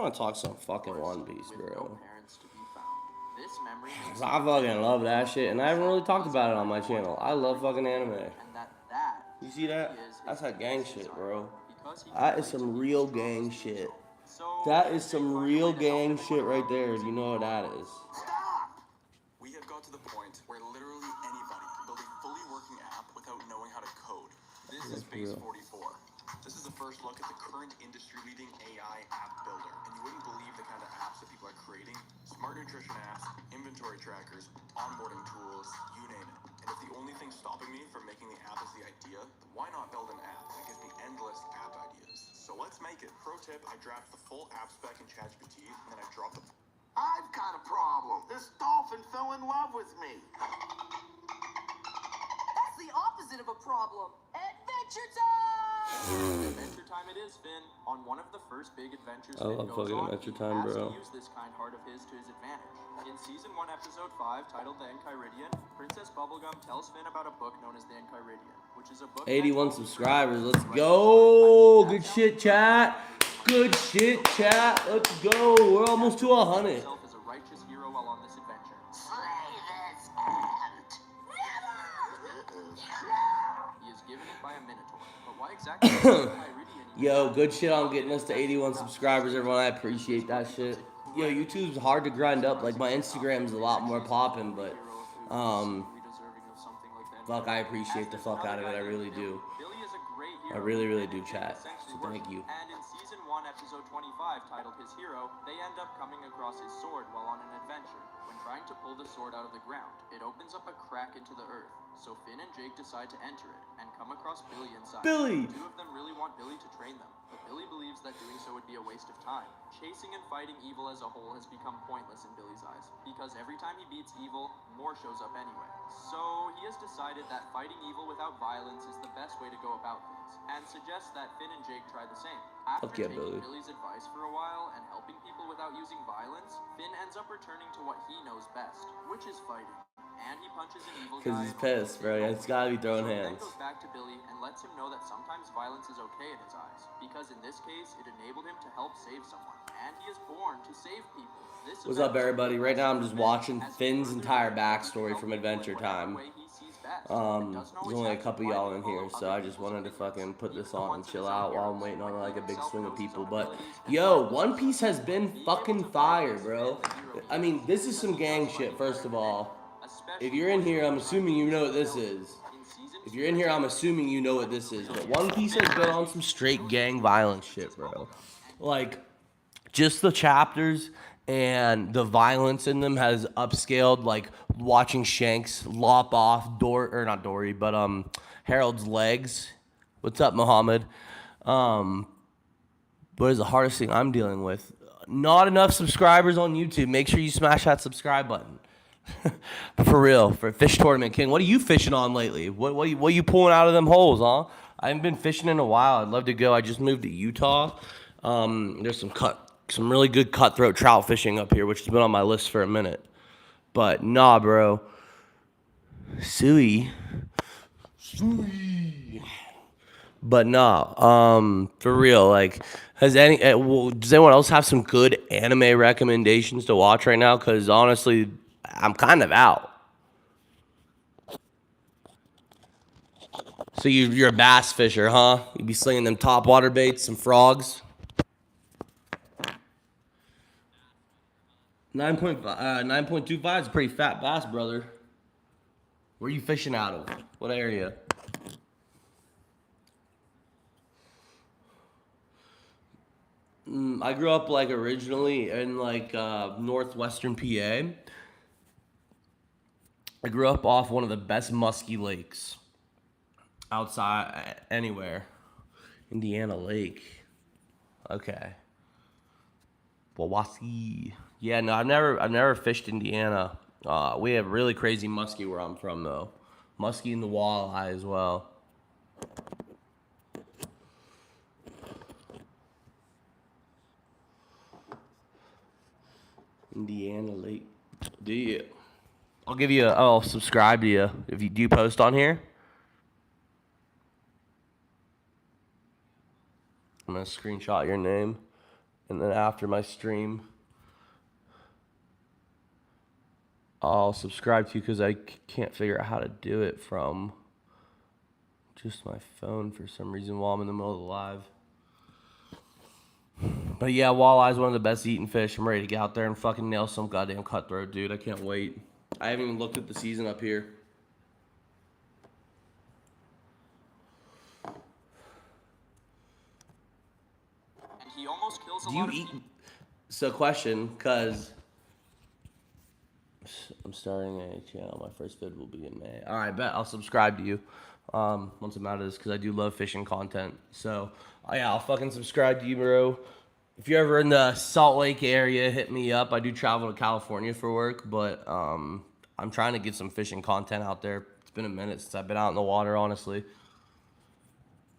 want to talk some fucking One Piece, with bro. no parents to be found. This memory makes I fucking love that shit, and I haven't really talked about it on my channel. I love fucking anime. and that You see that? That's that gang shit, bro. because he That can is relate to some people real strong gang as shit. himself. So That Finn is and Jake some find a real way to help gang him shit right there. overcome You know what that is. Stop! We have got to the point where literally anybody can build a fully working app without knowing how to code. This is Base 44. This is a first look at the current industry-leading AI app builder, and you wouldn't believe the kind of apps that people are creating. Smart nutrition apps, inventory trackers, onboarding tools, you name it. And if the only thing stopping me from making the app is the idea, then why not build an app that gives me endless app ideas? So let's make it. Pro tip, I draft the full app spec in ChatGPT, and then I drop the... I've got a problem. This dolphin fell in love with me. That's the opposite of a problem. Adventure time! Adventure time it is, Finn. On one of the first big adventures I Finn love goes fucking on, Adventure he Time, has bro. to use this kind heart of his to his advantage. In Season 1, Episode 5, titled The Enchiridion, Princess Bubblegum tells Finn about a book known as The Enchiridion, which is a book... 81 subscribers. Let's go. Good shit, chat. Good shit, chat. Let's go. We're almost to 100. ...himself as a righteous hero while on this adventure. Slay this ant. He is given it by a minotaur. But why exactly is the Enchiridion... Yo, good shit on getting us to 81 subscribers, everyone. I appreciate that shit. Yo, YouTube's hard to grind up. Like, my Instagram's a lot more popping, but, fuck, I appreciate the fuck out of it. I really do. Billy is a great I hero. really, really do, chat. So thank you. And in Season 1, Episode 25, titled His Hero, they end up coming across his sword while on an adventure. When trying to pull the sword out of the ground, it opens up a crack into the earth. So Finn and Jake decide to enter it and come across Billy inside. Billy! The two of them really want Billy to train them, but Billy believes that doing so would be a waste of time. Chasing and fighting evil as a whole has become pointless in Billy's eyes, because every time he beats evil, more shows up anyway. So he has decided that fighting evil without violence is the best way to go about things, and suggests that Finn and Jake try the same. After Fuck yeah, taking Billy. Billy's advice for a while and helping people without using violence, Finn ends up returning to what he knows best, which is fighting. And he punches an evil guy. Because he's pissed, bro. It's gotta be throwing So hands. Then goes back to Billy and lets him know that sometimes violence is okay in his eyes, because in this case, it enabled him to help save someone. And he is born to save people. This What's up, everybody? Right now, I'm just watching Finn's entire backstory from Adventure Time. There's only a couple y'all in here, so I just wanted to fucking put this on and chill out while I'm waiting on like a big swing of people. But yo, One Piece has been fucking fire, bro. I mean, this is some gang shit. First of all, if you're in here, I'm assuming you know what this is. If you're in here, I'm assuming you know what this is. But One Piece has been on some straight gang violence shit, bro. Like, just the chapters and the violence in them has upscaled, like watching Shanks lop off Harold's legs. What's up, Muhammad? What is the hardest thing I'm dealing with? Not enough subscribers on YouTube. Make sure you smash that subscribe button. But for real, for Fish Tournament King, what are you fishing on lately? What are you pulling out of them holes, huh? I haven't been fishing in a while. I'd love to go. I just moved to Utah. There's some really good cutthroat trout fishing up here, which has been on my list for a minute. But nah, bro. Suey. But nah, for real, like, does anyone else have some good anime recommendations to watch right now? Because honestly, I'm kind of out. So you're a bass fisher, huh? You be slinging them topwater baits, some frogs. 9.25 is a pretty fat bass, brother. Where are you fishing out of? What area? I grew up like originally in like northwestern PA. I grew up off one of the best musky lakes outside anywhere. Indiana Lake. Okay. Wawaski. Yeah, no, I've never fished Indiana. We have really crazy muskie where I'm from though. Muskie and the walleye as well. Indiana Lake. Do you? I'll subscribe to you. If you do post on here. I'm gonna screenshot your name. And then after my stream, I'll subscribe to you because I can't figure out how to do it from just my phone for some reason while I'm in the middle of the live. But yeah, walleye's one of the best eating fish. I'm ready to get out there and fucking nail some goddamn cutthroat, dude. I can't wait. I haven't even looked at the season up here. And he almost kills a Do lot you of eat? people. So question, because I'm starting a channel. My first vid will be in May. All right, bet I'll subscribe to you once I'm out of this because I do love fishing content. So yeah, I'll fucking subscribe to you, bro. If you're ever in the Salt Lake area, hit me up. I do travel to California for work, but I'm trying to get some fishing content out there. It's been a minute since I've been out in the water, honestly.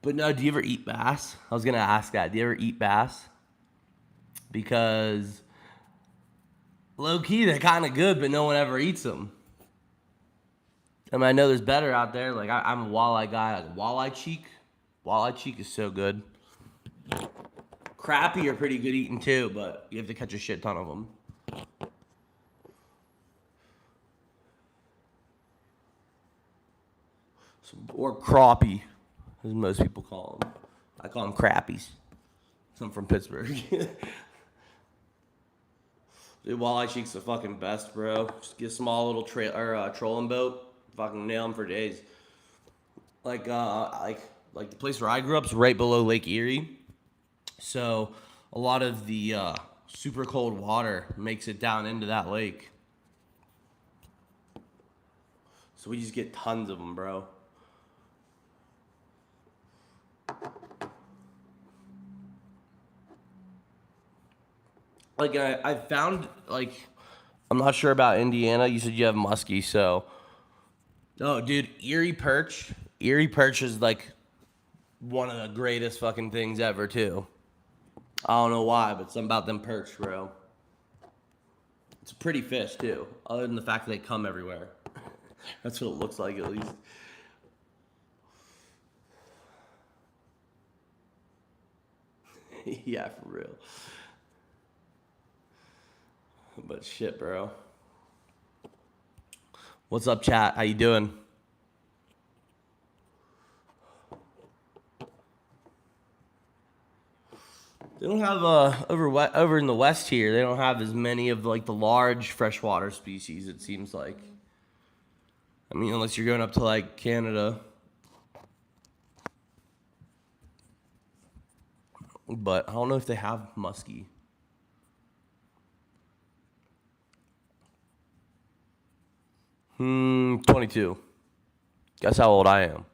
But no, do you ever eat bass? I was gonna ask that. Do you ever eat bass? Because low key, they're kind of good, but no one ever eats them. I mean, I know there's better out there. Like I'm a walleye guy. Like walleye cheek. Walleye cheek is so good. Crappie are pretty good eating too, but you have to catch a shit ton of them. Or crappie, as most people call them. I call them crappies. I'm from Pittsburgh. Dude, walleye cheek's the fucking best, bro. Just get a small little trolling boat. Fucking nail them for days. Like the place where I grew up is right below Lake Erie. So a lot of the super cold water makes it down into that lake. So we just get tons of them, bro. Like I found, like, I'm not sure about Indiana. You said you have muskie, so. Oh, dude, Erie perch. Erie perch is like one of the greatest fucking things ever, too. I don't know why, but something about them perch, bro. It's a pretty fish, too. Other than the fact that they come everywhere. That's what it looks like, at least. Yeah, for real. But shit, bro. What's up, chat? How you doing? They don't have over in the west here. They don't have as many of like the large freshwater species. It seems like. I mean, unless you're going up to like Canada. But I don't know if they have muskie. 22. Guess how old I am.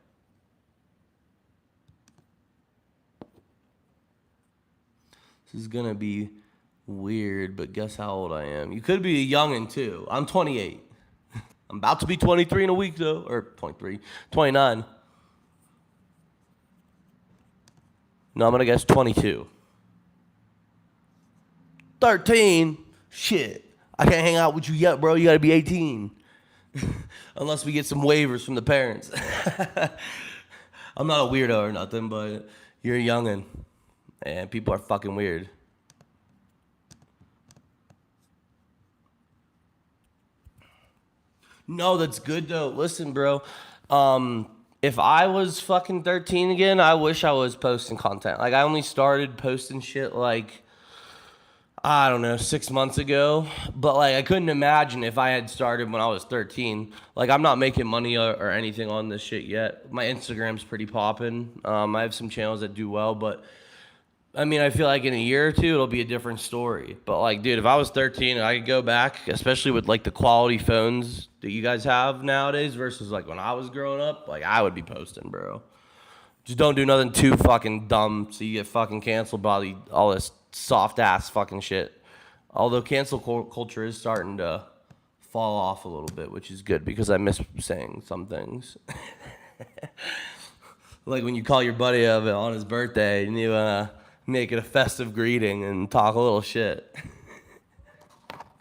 This is gonna be weird, but guess how old I am. You could be a youngin' too. I'm 28. I'm about to be 23 in a week though, or 23, 29. No, I'm gonna guess 22. 13? Shit. I can't hang out with you yet, bro. You gotta be 18. Unless we get some waivers from the parents. I'm not a weirdo or nothing, but you're a youngin'. And people are fucking weird. No, that's good though. Listen, bro. If I was fucking 13 again, I wish I was posting content. Like, I only started posting shit like, I don't know, 6 months ago. But like, I couldn't imagine if I had started when I was 13. Like, I'm not making money or anything on this shit yet. My Instagram's pretty popping. I have some channels that do well, but I mean, I feel like in a year or two, it'll be a different story. But like, dude, if I was 13 and I could go back, especially with like the quality phones that you guys have nowadays versus like when I was growing up, like I would be posting, bro. Just don't do nothing too fucking dumb so you get fucking canceled by all this soft ass fucking shit. Although cancel culture is starting to fall off a little bit, which is good because I miss saying some things. Like when you call your buddy up on his birthday and you make it a festive greeting and talk a little shit.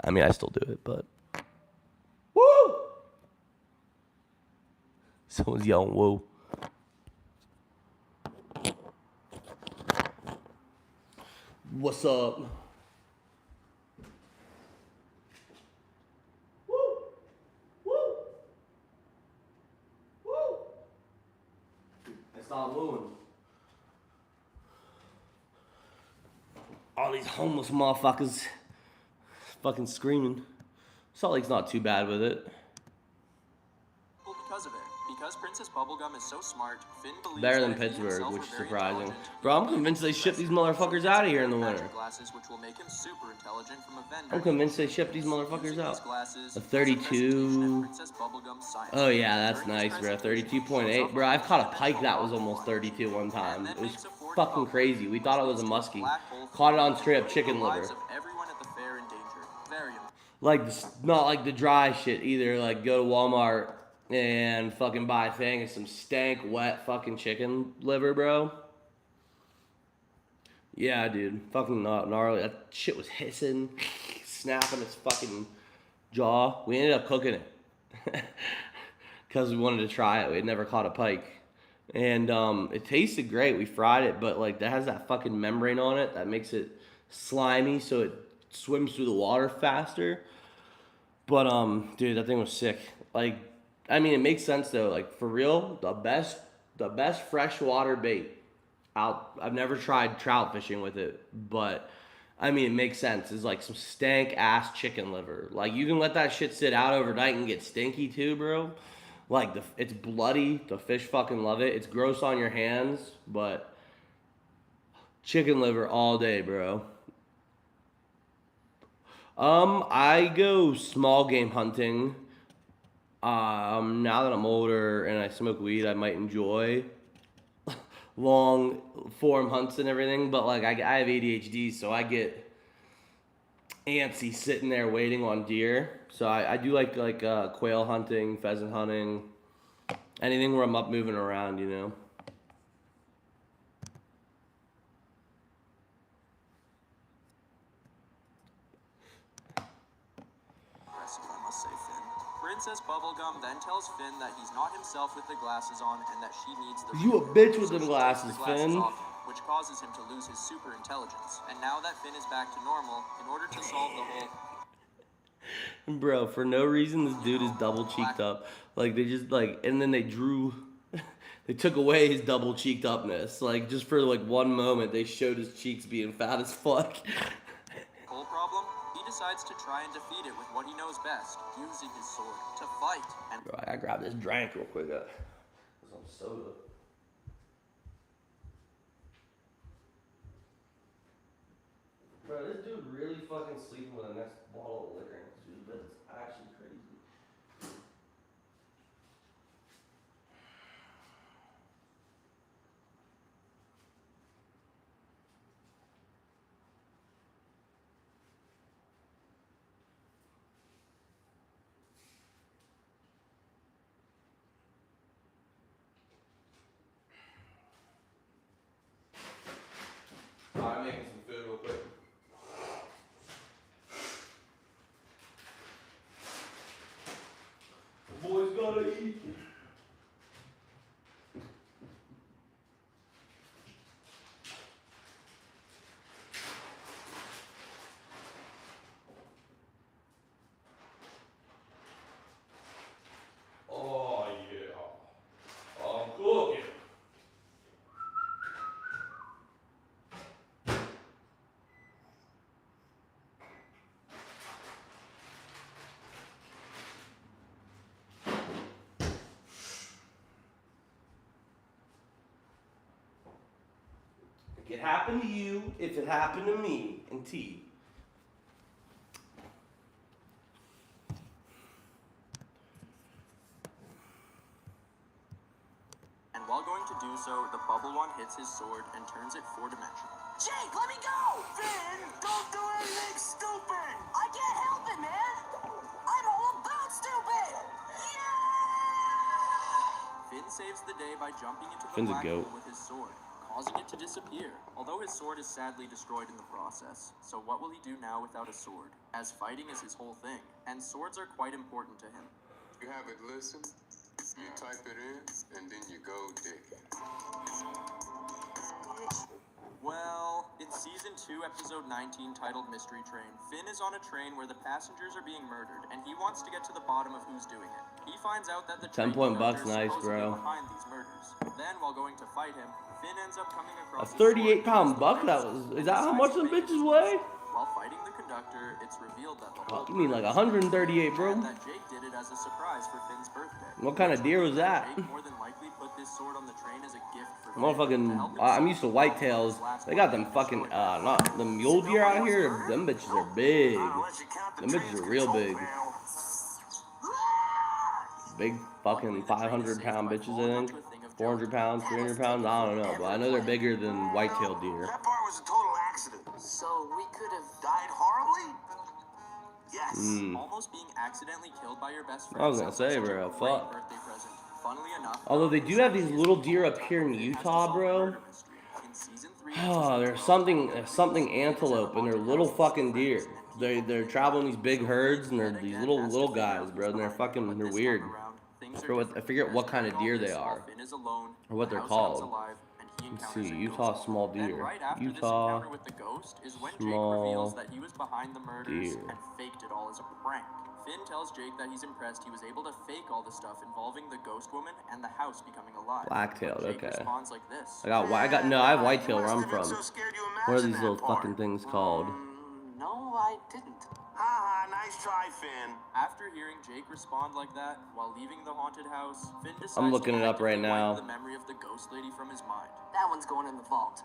I mean, I still do it, but. Woo! Someone's yelling, whoa. What's up? Woo! Woo! Woo! I stopped wooing. All these homeless motherfuckers fucking screaming. Salt Lake's not too bad with it. Because of it. Because Princess Bubblegum is so smart, Finn believes Better than that if he Pittsburgh, himself which were is very surprising. intelligent, Bro, I'm he would convinced they be ship these impressive. motherfuckers So out of he here in the gets winter. magic glasses, which will make him super intelligent from a vendor. I'm convinced they ship these motherfuckers Using these out. glasses, A he has presentation 32. at Princess Bubblegum's science Oh yeah, fair. that's During his nice, bro. presentation, he 32.8. shows Bro, off I've caught a multi-dimensional pike that was bubble almost form, 32 one time. and then It was makes a 40 fucking bubble, crazy. We which thought it was a leads to muskie. black hole Caught it theory, on straight up putting chicken the lives liver. of everyone at the fair in danger. Very Like, not like the dry shit either. Like, go to Walmart and fucking buy a thing of some stank, wet fucking chicken liver, bro. Yeah, dude. Fucking gnarly. That shit was hissing, snapping its fucking jaw. We ended up cooking it because we wanted to try it. We had never caught a pike. And it tasted great. We fried it, but like that has that fucking membrane on it that makes it slimy, so it swims through the water faster. But dude, that thing was sick. Like, I mean, it makes sense though. Like for real, the best freshwater bait out. I've never tried trout fishing with it, but I mean, it makes sense. It's like some stank ass chicken liver. Like you can let that shit sit out overnight and get stinky too, bro. Like it's bloody. The fish fucking love it. It's gross on your hands, but chicken liver all day, bro. I go small game hunting. Now that I'm older and I smoke weed, I might enjoy long form hunts and everything. But like I have ADHD, so I get antsy sitting there waiting on deer. So I do like quail hunting, pheasant hunting, anything where I'm up moving around, you know. impressive, I must say, Finn. Princess Bubblegum then tells Finn that he's not himself with the glasses on and that she needs the You a bitch with them she takes glasses, the Finn. off him, which causes him to lose his super intelligence. And now that Finn is back to normal, in order to solve the whole Bro, for no reason, this dude is double cheeked up. Like they just like, and then they drew, they took away his double cheeked upness. Like just for like one moment, they showed his cheeks being fat as fuck. whole problem, he decides to try and defeat it with what he knows best, using his sword to fight. And Bro, I gotta grab this drink real quick. Some soda. Bro, this dude really fucking sleeping with the next bottle of liquor in his dude, but it's actually crazy. Alright, making some food real quick. The boys gotta eat. Oh yeah, I'm cooking. It could happen to you if it happened to me and T. And while going to do so, the bubble one hits his sword and turns it 4-dimensional. Jake, let me go! Finn, don't do anything stupid! I can't help it, man! I'm all about stupid! Finn saves the day by jumping into the Finn's a black goat. hole with his sword, causing it to disappear, although his sword is sadly destroyed in the process. So what will he do now without a sword, as fighting is his whole thing, and swords are quite important to him. You have it listen, you type it in, and then you go dig it. Well, in season 2, episode 19, titled Mystery Train, Finn is on a train where the passengers are being murdered, and he wants to get to the bottom of who's doing it. He finds out that the 10 train point conductor bucks, nice, is supposedly bro. behind these murders. Then, while going to fight him, Finn ends up coming A across 38-pound buck? That was. Is that how much them bitches weigh? While fighting the conductor, it's revealed that the whole You mean like 138, bro? and that Jake did it as a surprise for Finn's birthday. What kind of deer was that? Jake more than likely put this sword on the train as a gift for Motherfucking. I'm used to whitetails. They got them fucking. Not the mule deer out here. Them bitches are big. Them bitches are real big. Big fucking 500-pound bitches, I think. 400 pounds, 300 pounds. I don't know, but I know they're bigger than white-tailed deer. That part was a total accident. So we could have Died horribly? Yes. Almost being accidentally killed by your best friend. I was gonna say, sounds like bro, a great fuck. birthday present. Funnily enough, Although they do have these little deer up here in Utah, bro. in season 3, Oh, there's something antelope, and they're little fucking deer. They're traveling these big herds, and they're these little guys, bro. And they're weird. I forget what kind of deer they are, or what they're called. Let's see, Utah small deer. Utah small deer. and faked it all as a prank. Finn tells Jake that he's impressed he was able to fake all the stuff involving the ghost woman and the house becoming alive. Black-tailed, Jake okay. responds like this. I have whitetail where I'm from. What are these little fucking things called? No, I didn't. Haha, nice try, Finn. After hearing Jake respond like that while leaving the haunted house, Finn decides I'm looking it up right to wipe now. the memory of the ghost lady from his mind. That one's going in the vault.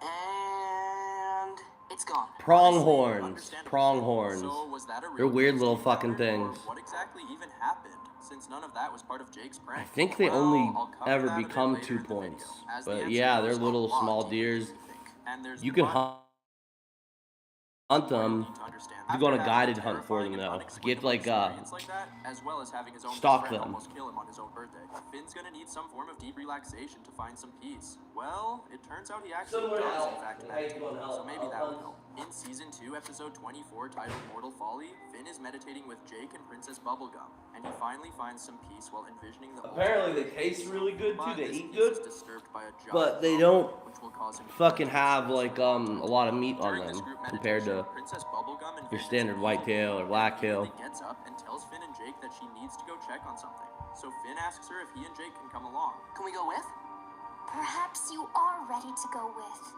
And it's gone. Pronghorns. Pronghorns. So was that a real They're weird little ghost fucking encounter, or things. What exactly even happened? Since none of that was part of Jake's prank. I think they Well, only I'll cover ever that a bit become later 2 in the points. video, as the But answer yeah, they're goes a little lot small deeper than deers. you think. And there's You can one hunt more them. you need to understand. You go on a After guided having hunt for them, terrifying and though. You have to, like, experience like that, as well as having his own stalk best friend them. almost kill him on his own birthday, Finn's gonna need some form of deep relaxation to find some peace. Well, it turns out he actually Somewhere does, else. in fact, Hey, meditate, go on, so maybe that would I'll- help. In season 2, episode 24, titled Mortal Folly, Finn is meditating with Jake and Princess Bubblegum, and he finally finds some peace while envisioning the Apparently they taste really good too. But They this eat peace good, is disturbed by a giant but they bug, don't which will cause him to fucking feel have stressed like for long a time. lot of meat on During this them group compared to meditation, Princess Bubblegum your envisions standard an whitetail evil or and blacktail. immediately gets up and tells Finn and Jake that she needs to go check on something. So Finn asks her if he and Jake can come along. Can we go with? Perhaps you are ready to go with.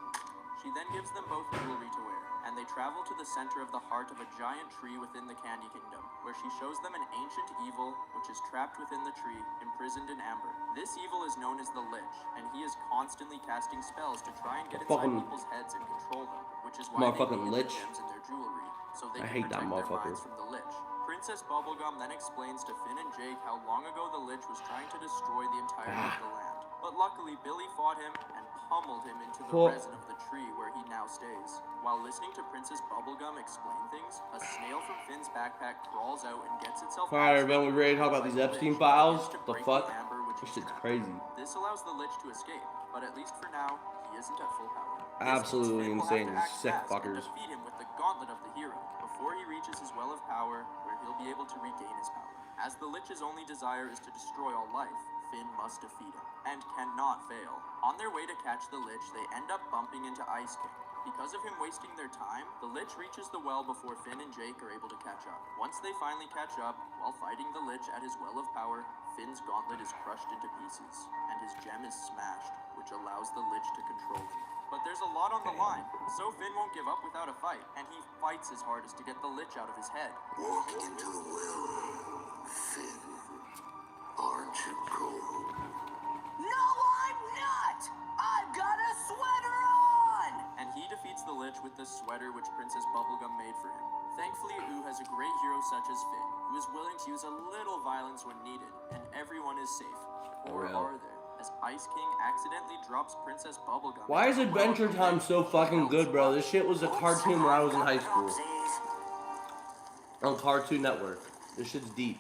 She then gives them both jewelry to wear, and they travel to the center of the heart of a giant tree within the Candy Kingdom, where she shows them an ancient evil which is trapped within the tree, imprisoned in amber. This evil is known as the Lich, and he is constantly casting spells to try and get inside Fucking people's heads and control them, which is why they motherfucking hide Lich. the gems in their jewelry, so they I can hate that protect their motherfucker. minds from the Lich. Princess Bubblegum then explains to Finn and Jake how long ago the Lich was trying to destroy the entirety of the land. But luckily, Billy fought him and pummeled him into the Cool. resin of the tree where he now stays. While listening to Princess Bubblegum explain things, a snail from Finn's backpack crawls out and gets itself. Alright, everyone, we ready to talk about these Epstein files? To The break fuck? amber which This is shit's trapped. crazy. This allows the Lich to escape, but at least for now, he isn't at full power. This Absolutely means Finn insane, will have to these sick act fast and fuckers. defeat him with the gauntlet of the hero before he reaches his well of power, where he'll be able to regain his power. As the Lich's only desire is to destroy all life, Finn must defeat him, and cannot fail. On their way to catch the Lich, they end up bumping into Ice King. Because of him wasting their time, the Lich reaches the well before Finn and Jake are able to catch up. Once they finally catch up, while fighting the Lich at his well of power, Finn's gauntlet is crushed into pieces, and his gem is smashed, which allows the Lich to control him. But there's a lot on the line, so Finn won't give up without a fight, and he fights his hardest to get the Lich out of his head. Walk into the well, Finn. Aren't you cold? No, I'm not! I've got a sweater on! And he defeats the Lich with the sweater which Princess Bubblegum made for him. Thankfully, Ooh has a great hero such as Finn, who is willing to use a little violence when needed, and everyone is safe. Or Real. are there? As Ice King accidentally drops Princess Bubblegum. Why is into the Adventure well, Time so fucking good, bro? This shit was a cartoon when I was in high school. On Cartoon Network. This shit's deep.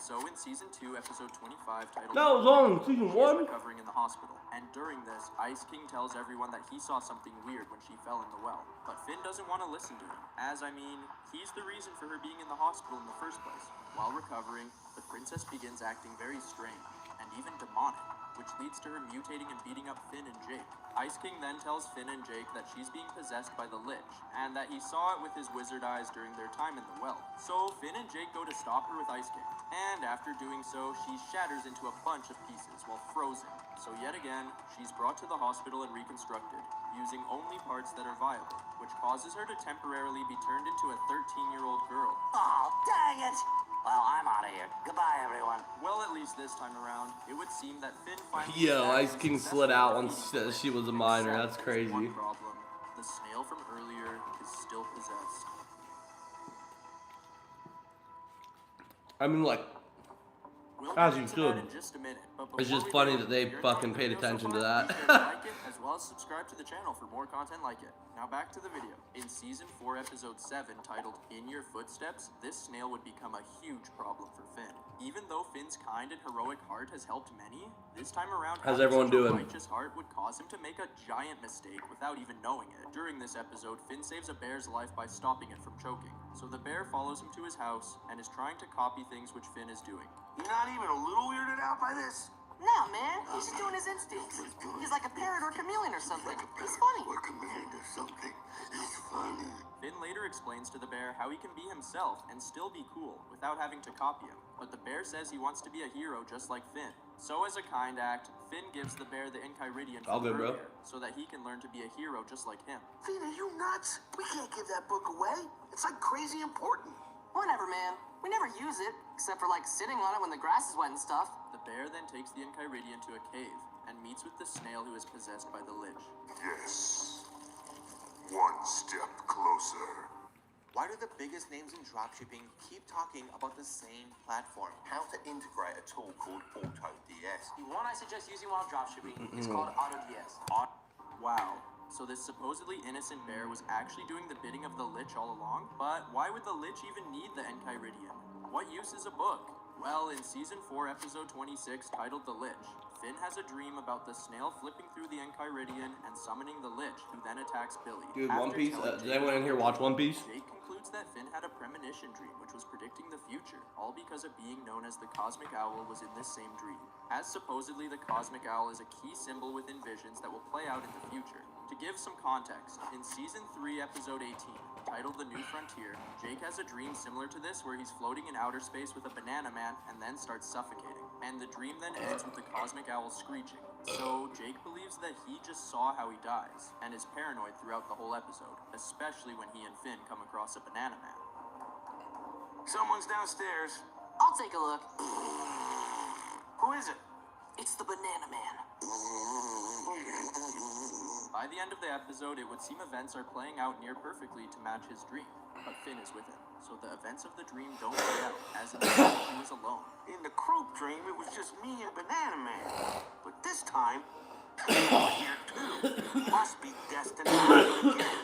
So in season 2, episode 25, titled No, it was on season she is 1. recovering in the hospital, and during this, Ice King tells everyone that he saw something weird when she fell in the well. But Finn doesn't want to listen to him, as I mean, he's the reason for her being in the hospital in the first place. While recovering, the princess begins acting very strange, and even demonic. which leads to her mutating and beating up Finn and Jake. Ice King then tells Finn and Jake that she's being possessed by the Lich, and that he saw it with his wizard eyes during their time in the well. So Finn and Jake go to stop her with Ice King, and after doing so, she shatters into a bunch of pieces while frozen. So yet again, she's brought to the hospital and reconstructed, using only parts that are viable, which causes her to temporarily be turned into a 13-year-old girl. Oh, dang it! Well, I'm out of here. Goodbye, everyone. Well, at least this time around, it would seem that Finn finally... Yo, Ice King slid out once she was a minor. That's crazy. One problem. The snail from earlier is still possessed. I mean, like, We'll as get you into that should. in just a minute, but It's before just we funny go, that they if you're fucking enjoying paid the video so attention to far, that. be sure to like it, as well as subscribe to the channel for more content like it. Now back to the video. In Season 4, Episode 7, titled In Your Footsteps, this snail would become a huge problem for Finn. Even though Finn's kind and heroic heart has helped many, this time around, How's having everyone such a doing? righteous heart would cause him to make a giant mistake without even knowing it. During this episode, Finn saves a bear's life by stopping it from choking. So the bear follows him to his house and is trying to copy things which Finn is doing. You're not even a little weirded out by this? Nah, man, he's just doing his instincts. He's like a parrot or chameleon or something. He's funny. Or command or something. He's funny. Finn later explains to the bear how he can be himself and still be cool without having to copy him. But the bear says he wants to be a hero just like Finn. So as a kind act, Finn gives the bear the Eiichiro All from good, bro. earlier so that he can learn to be a hero just like him. Finn, are you nuts? We can't give that book away. It's like crazy important. Whatever, man. We never use it, except for like sitting on it when the grass is wet and stuff. The bear then takes the Eiichiro to a cave and meets with the snail who is possessed by the Lich. Yes. One step closer. Why do the biggest names in dropshipping keep talking about the same platform? How to integrate a tool called AutoDS. The one I suggest using while dropshipping is called AutoDS. Wow. So this supposedly innocent bear was actually doing the bidding of the Lich all along? But why would the Lich even need the Eiichiro? What use is a book? Well, in Season 4, Episode 26, titled The Lich, Finn has a dream about the snail flipping through the Eiichiro and summoning the Lich, who then attacks Billy. Dude, After One Piece? telling Does Jake anyone in here about watch One Piece? Jake concludes that Finn had a premonition dream which was predicting the future, all because a being known as the Cosmic Owl was in this same dream. As supposedly the Cosmic Owl is a key symbol within visions that will play out in the future. To give some context, in Season 3, Episode 18, titled The New Frontier, Jake has a dream similar to this where he's floating in outer space with a banana man and then starts suffocating. And the dream then ends with the Cosmic Owl screeching. So Jake believes that he just saw how he dies, and is paranoid throughout the whole episode, especially when he and Finn come across a banana man. Someone's downstairs. I'll take a look. Who is it? It's the banana man. By the end of the episode, it would seem events are playing out near perfectly to match his dream, but Finn is with him. So the events of the dream don't play out, as in the dream he was alone. In the Croak dream, it was just me and Banana Man. But this time, you're here too. Must be destined to happen again.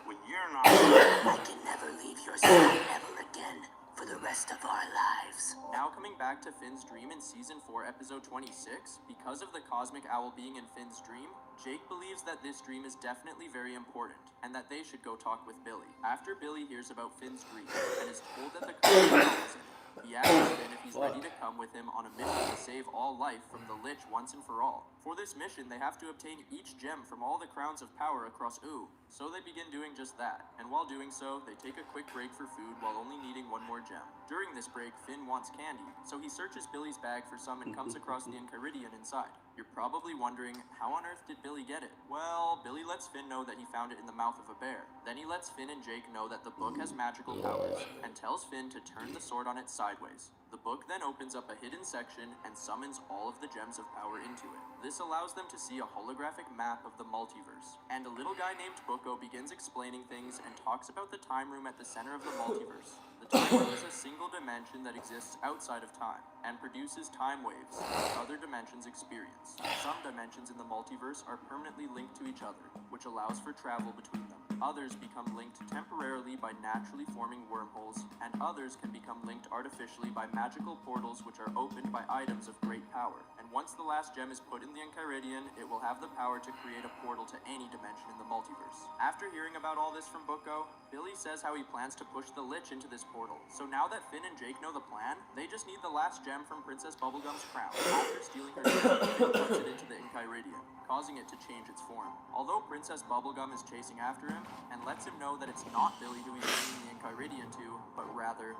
When you're not I can never leave your side ever again for the rest of our lives. Now coming back to Finn's dream in Season 4, Episode 26, because of the Cosmic Owl being in Finn's dream, Jake believes that this dream is definitely very important, and that they should go talk with Billy. After Billy hears about Finn's dream, and is told that the Cosmic Owl is in it, he asks Finn if he's ready to come with him on a mission to save all life from the Lich once and for all. For this mission, they have to obtain each gem from all the crowns of power across Ooh, so they begin doing just that, and while doing so, they take a quick break for food while only needing one more gem. During this break, Finn wants candy, so he searches Billy's bag for some and comes across the Eiichiro inside. You're probably wondering, how on earth did Billy get it? Well, Billy lets Finn know that he found it in the mouth of a bear. Then he lets Finn and Jake know that the book has magical powers, and tells Finn to turn the sword on it sideways. The book then opens up a hidden section and summons all of the gems of power into it. This allows them to see a holographic map of the multiverse, and a little guy named Bucko begins explaining things and talks about the time room at the center of the multiverse. The time room is a single dimension that exists outside of time, and produces time waves that other dimensions experience. Some dimensions in the multiverse are permanently linked to each other, which allows for travel between them. Others become linked temporarily by naturally forming wormholes, and others can become linked artificially by magical portals which are opened by items of great power. And once the last gem is put in the Enchiridion, it will have the power to create a portal to any dimension in the multiverse. After hearing about all this from Bucco, Billy says how he plans to push the Lich into this portal. So now that Finn and Jake know the plan, they just need the last gem from Princess Bubblegum's crown. After stealing her gem, Finn puts it into the Enchiridion, causing it to change its form. Although Princess Bubblegum is chasing after him, and lets him know that it's not Billy who he's bringing the Enchiridion to, but rather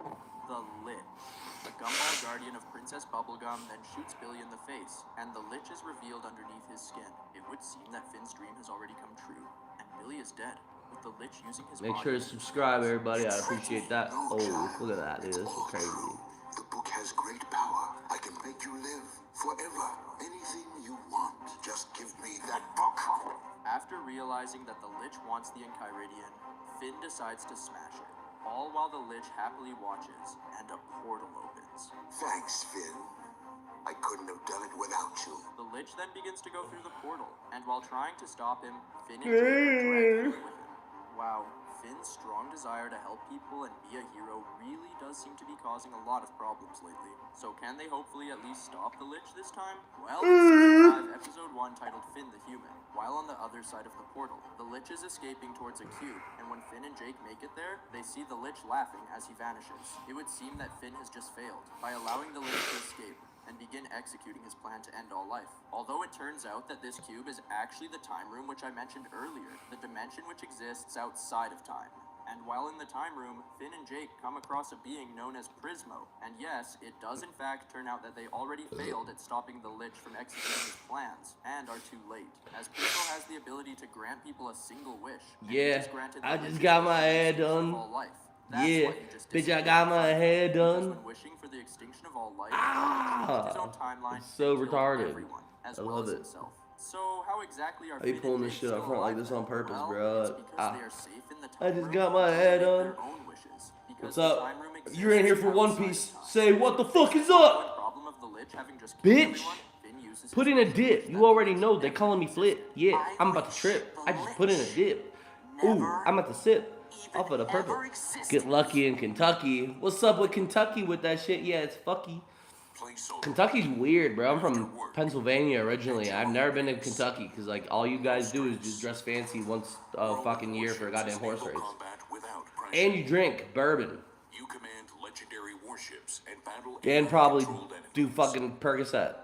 the Lich. The gumball guardian of Princess Bubblegum then shoots Billy in the face, and the Lich is revealed underneath his skin. It would seem that Finn's dream has already come true, and Billy is dead, with the Lich using his Make body sure to as a subscribe, shield. everybody. I appreciate that. Oh, look at that, dude. This is crazy. The book has great power. I can make you live forever. Anything you want. Just give me that book. After realizing that the Lich wants the Enchiridion, Finn decides to smash it, all while the Lich happily watches, and a portal opens. Thanks, Finn. I couldn't have done it without you. The Lich then begins to go through the portal, and while trying to stop him, Finn and Jake drag him with him. Wow, Finn's strong desire to help people and be a hero really does seem to be causing a lot of problems lately. So can they hopefully at least stop the Lich this time? Well, in Season 5, Episode 1 titled Finn the Human. While on the other side of the portal, the Lich is escaping towards a cube, and when Finn and Jake make it there, they see the Lich laughing as he vanishes. It would seem that Finn has just failed by allowing the Lich to escape and begin executing his plan to end all life. Although it turns out that this cube is actually the time room which I mentioned earlier, the dimension which exists outside of time. And while in the time room, Finn and Jake come across a being known as Prismo. And yes, it does in fact turn out that they already failed at stopping the Lich from executing his plans, and are too late, as Prismo has the ability to grant people a single wish. And he Yeah, just granted I the just Lich got the my hair extinction of done. all life. That's Yeah, why he just bitch, I disappeared got my from hair life, because done. when wishing for the extinction of all life, Ah, his own timeline it's so and killed retarded. everyone, as I well love as it. himself. So how exactly are Are you Finn pulling and this Jake shit up still front like alive this on then? purpose, Well, bro? it's because they are safe in the I time just room got my until head they make done. their own wishes, because What's the up? time room exists You're in here for One outside of Piece. time. Say, what the fuck is The up? problem of the Lich having just killed Bitch, everyone, Finn uses put his in a wish to dip. use You that already wish know they never calling me existed. Flit. Yeah, I'm about to trip. I just put in a dip. Ooh, I'm about to sip off of the purple. Get lucky in Kentucky. What's up with Kentucky with that shit? Yeah, it's fucky. Kentucky's weird, bro. I'm from Pennsylvania originally. I've never been to Kentucky because like all you guys do is just dress fancy once a fucking year for a goddamn horse race. And you drink bourbon. You command legendary warships and battle And probably controlled enemies. do fucking Percocet.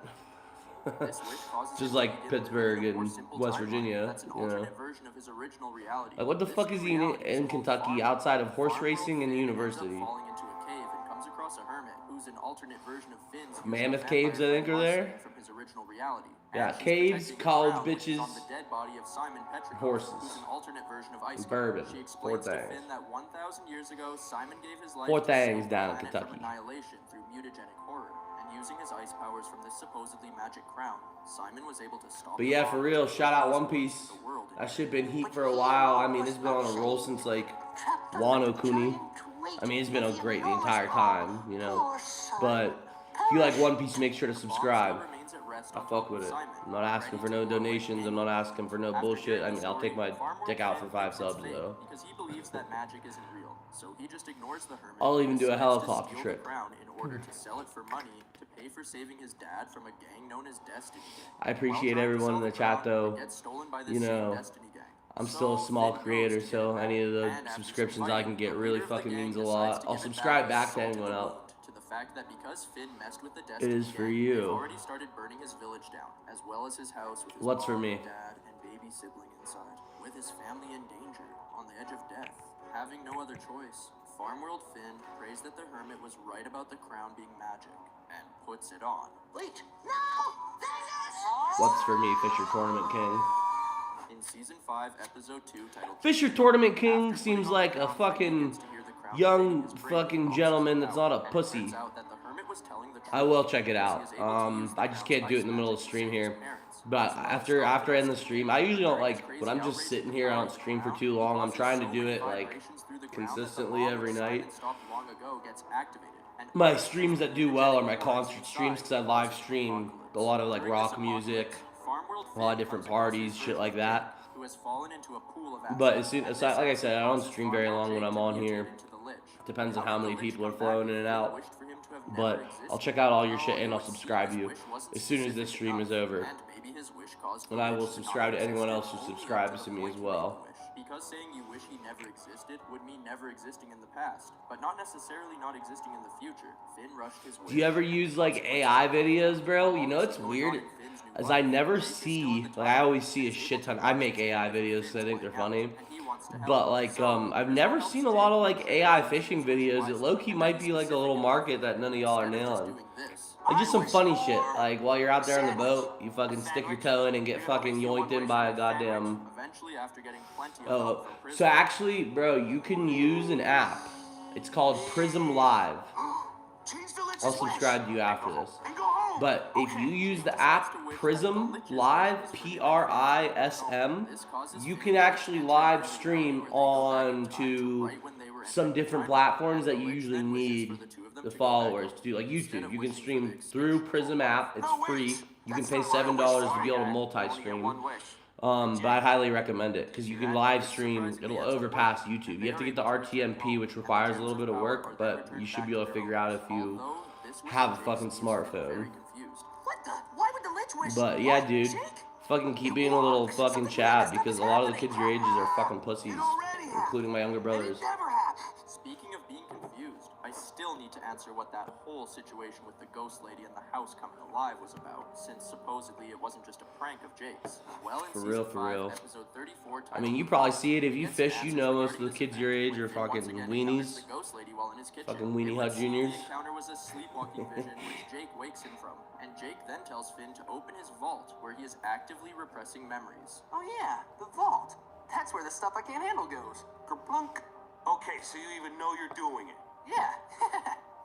This wish causes Just him like to begin Pittsburgh living in a more and simple West timeline Virginia, that's an you know. alternate version of his original reality. Like what the This fuck is new he reality in is Kentucky Farm outside of World. horse Farm racing World and Finn university? ends up falling into a cave and comes across a hermit who's an alternate version of Finn's Mammoth vampire caves, I think, friend are there? Marceline from his original reality. Yeah, And she's caves, protecting the college crown, which is bitches, on the dead body of Simon Petrikov, horses, who's an alternate version of Ice and King. bourbon. She Four explains to things. Finn that 1,000 years ago, Simon gave his life Four to save things the down in planet Kentucky. from annihilation through mutagenic horror. And using his ice powers from this supposedly magic crown, Simon was able to stop. But yeah, for real, shout out One Piece. That shit been heat for a while. I mean, it's been on a roll since like Wano Kuni. I mean, it's been great the entire time, you know. But if you like One Piece, make sure to subscribe. I fuck with it. I'm not asking for no donations. I'm not asking for no bullshit. I mean, I'll take my dick out for 5 subs though. Because he believes that magic isn't real, so he just ignores the hermit. I'll even do a and decides to helicopter steal trip. the crown in order to sell it for money to pay for saving his dad from a gang known as Destiny Gang. I appreciate While trying to everyone sell in the the chat crown, though. it gets stolen by this You same know, Destiny Gang. I'm still a So small Finn goes creator, to so get it any of the back, and after subscriptions I fighting, can get the really leader of the fucking gang means a decides lot. to I'll give it subscribe back to salt in anyone the else. wound, to the fact that because Finn messed with the It Destiny is for Gang, you. they've already started burning his village down, as well as his house with his What's for mom, me? dad, and baby sibling inside, with his family in danger, on the edge of death. Having no other choice, Farmworld Finn prays that the hermit was right about the crown being magic, and puts it on. Wait, no! Finish! What's for me, Fisher Tournament King? In Season 5, Episode 2, titled Fisher Tournament King seems like a fucking young fucking gentleman that's not a pussy. I will check it out. I just can't do it in the middle of the stream here. But after I end the stream, I usually don't like when I'm just sitting here. I don't stream for too long. I'm trying to do it like consistently every night. My streams that do well are my concert streams because I live stream a lot of like rock music, a lot of different parties, shit like that. who has fallen into a pool of But acid. it's not, like I said, I don't stream very long when I'm on here. Depends on how many people are flowing in and out. But I'll check out all your shit and I'll subscribe to you as soon as this stream is over. And I will subscribe to anyone else who subscribes to me as well. Because saying you wish he never existed would mean never existing in the past, but not necessarily not existing in the future. Finn rushed his wish. Do you ever use like AI videos, bro? You know it's weird, as I never see, like I always see a shit ton. I make AI videos because I think they're funny. But like, I've never seen a lot of like AI fishing videos. It low-key might be like a little market that none of y'all are nailing. Like just some funny shit. Like while you're out there on the boat, you fucking stick your toe in and get fucking yoinked in by a goddamn. Oh, so actually, bro, you can use an app. It's called Prism Live. I'll subscribe to you after this. But if you use the app Prism Live, PRISM, you can actually live stream on to some different platforms that you usually need the followers to do, like YouTube. You can stream through Prism app. It's free. You can pay $7 to be able to multi-stream. But I highly recommend it because you can live stream. It'll overpass YouTube. You have to get the RTMP, which requires a little bit of work, but you should be able to figure out if you have a fucking smartphone. Why would the Lich wish? But yeah, dude, fucking keep being a little fucking Chad because a lot of the kids your ages are fucking pussies, including my younger brothers. Speaking of being confused, I still need to answer what that whole situation with the ghost lady and the house coming alive was about, since supposedly it wasn't just a prank of Jake's. Well, in For real, for real. episode 34, I mean, you probably see it if you fish. You know most of the kids your age are fucking weenies. Fucking weenie hut juniors. The encounter was a sleepwalking vision which Jake wakes him from, and Jake then tells Finn to open his vault, where he is actively repressing memories. Oh yeah, the vault. That's where the stuff I can't handle goes. Kerplunk. Okay, so you even know you're doing it. Yeah.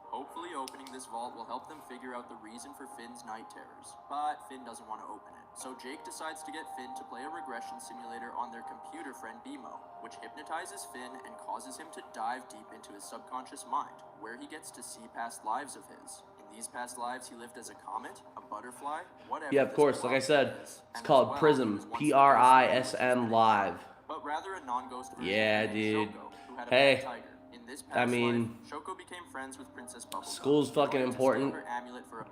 Hopefully opening this vault will help them figure out the reason for Finn's night terrors, but Finn doesn't want to open it. So Jake decides to get Finn to play a regression simulator on their computer friend BMO, which hypnotizes Finn and causes him to dive deep into his subconscious mind, where he gets to see past lives of his. In these past lives, he lived as a comet, a butterfly, whatever. Yeah, of course. Like I said, it's called Prism. PRISM Live. But rather a non-ghost version yeah, of dude. Shoko, who had a Hey. pet tiger. In this I past mean, life, Shoko became friends with Princess Bubblegum. School's fucking important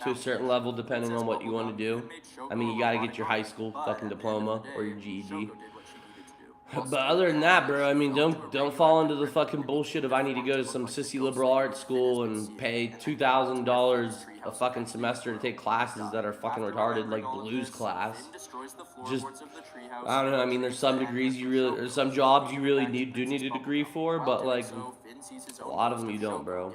to a certain level depending on what you want to do. I mean, you gotta get your high school fucking diploma or your GED. But other than that, bro, I mean, don't fall into the fucking bullshit of I need to go to some sissy liberal arts school and pay $2,000 a fucking semester to take classes that are fucking retarded, like blues class. Just, I don't know. I mean, there's some degrees you really, or some jobs you really do need a degree for, but like a lot of them you don't, bro.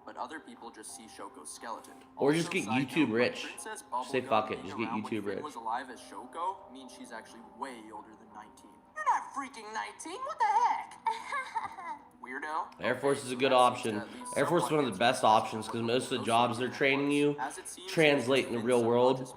But other people just see Shoko's skeleton. Or just get YouTube rich. Just say fuck it, just get YouTube rich. Was alive as Shoko means she's actually way older than 19. You're not freaking 19. What the heck? Weirdo. Air Force is a good option. Air Force is one of the best options because most of the jobs they're training you translate in the real world.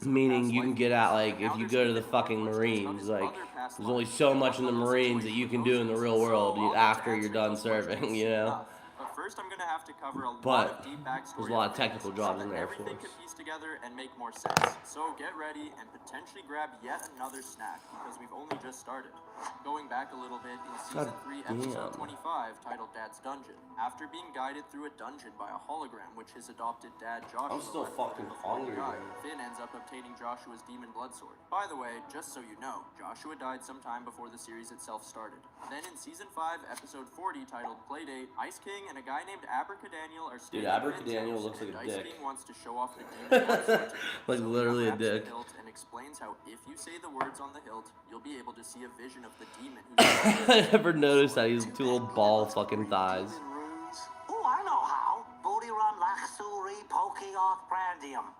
Meaning you can get out, like, if you go to the fucking Marines, like, there's only so much in the Marines that you can do in the real world after you're done serving, you know? First, I'm gonna have to cover a lot But of deep backstory. there's a lot of technical jobs in the Air everything Force. can piece together and make more sense. So get ready and potentially grab yet another snack because we've only just started. Going back a little bit in season 3, episode 25, titled Dad's Dungeon. After being guided through a dungeon by a hologram, which his adopted dad Joshua. I'm still fucking hungry, man. Finn ends up obtaining Joshua's demon blood sword. By the way, just so you know, Joshua died sometime before the series itself started. Then in season 5, episode 40, titled Playdate, Ice King and a guy named Abracadaniel are Dude, Abracadaniel looks like a Ice dick. King wants to show off the demon blood sword. Like literally a dick. And explains how if you say the words on the hilt, you'll be able to see a vision of the demon I never noticed that he's two little ball fucking thighs. Oh, I know how. Booty run laxuri poke off brandium.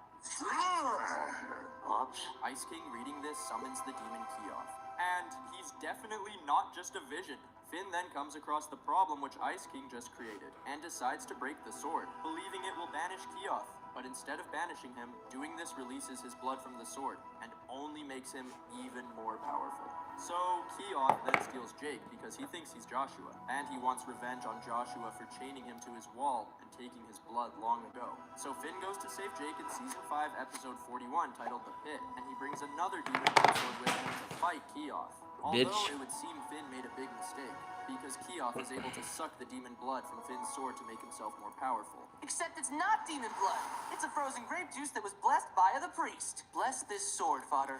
Oops. Ice King reading this summons the demon Keoff. And he's definitely not just a vision. Finn then comes across the problem which Ice King just created, and decides to break the sword, believing it will banish Keoff. But instead of banishing him, doing this releases his blood from the sword, and only makes him even more powerful. So Keoth then steals Jake because he thinks he's Joshua, and he wants revenge on Joshua for chaining him to his wall and taking his blood long ago. So Finn goes to save Jake in Season 5, Episode 41, titled The Pit, and he brings another demon blood sword with him to fight Keoth. Although it would seem Finn made a big mistake, because Keoth is able to suck the demon blood from Finn's sword to make himself more powerful. Except it's not demon blood. It's a frozen grape juice that was blessed by the priest. Bless this sword, Fodder.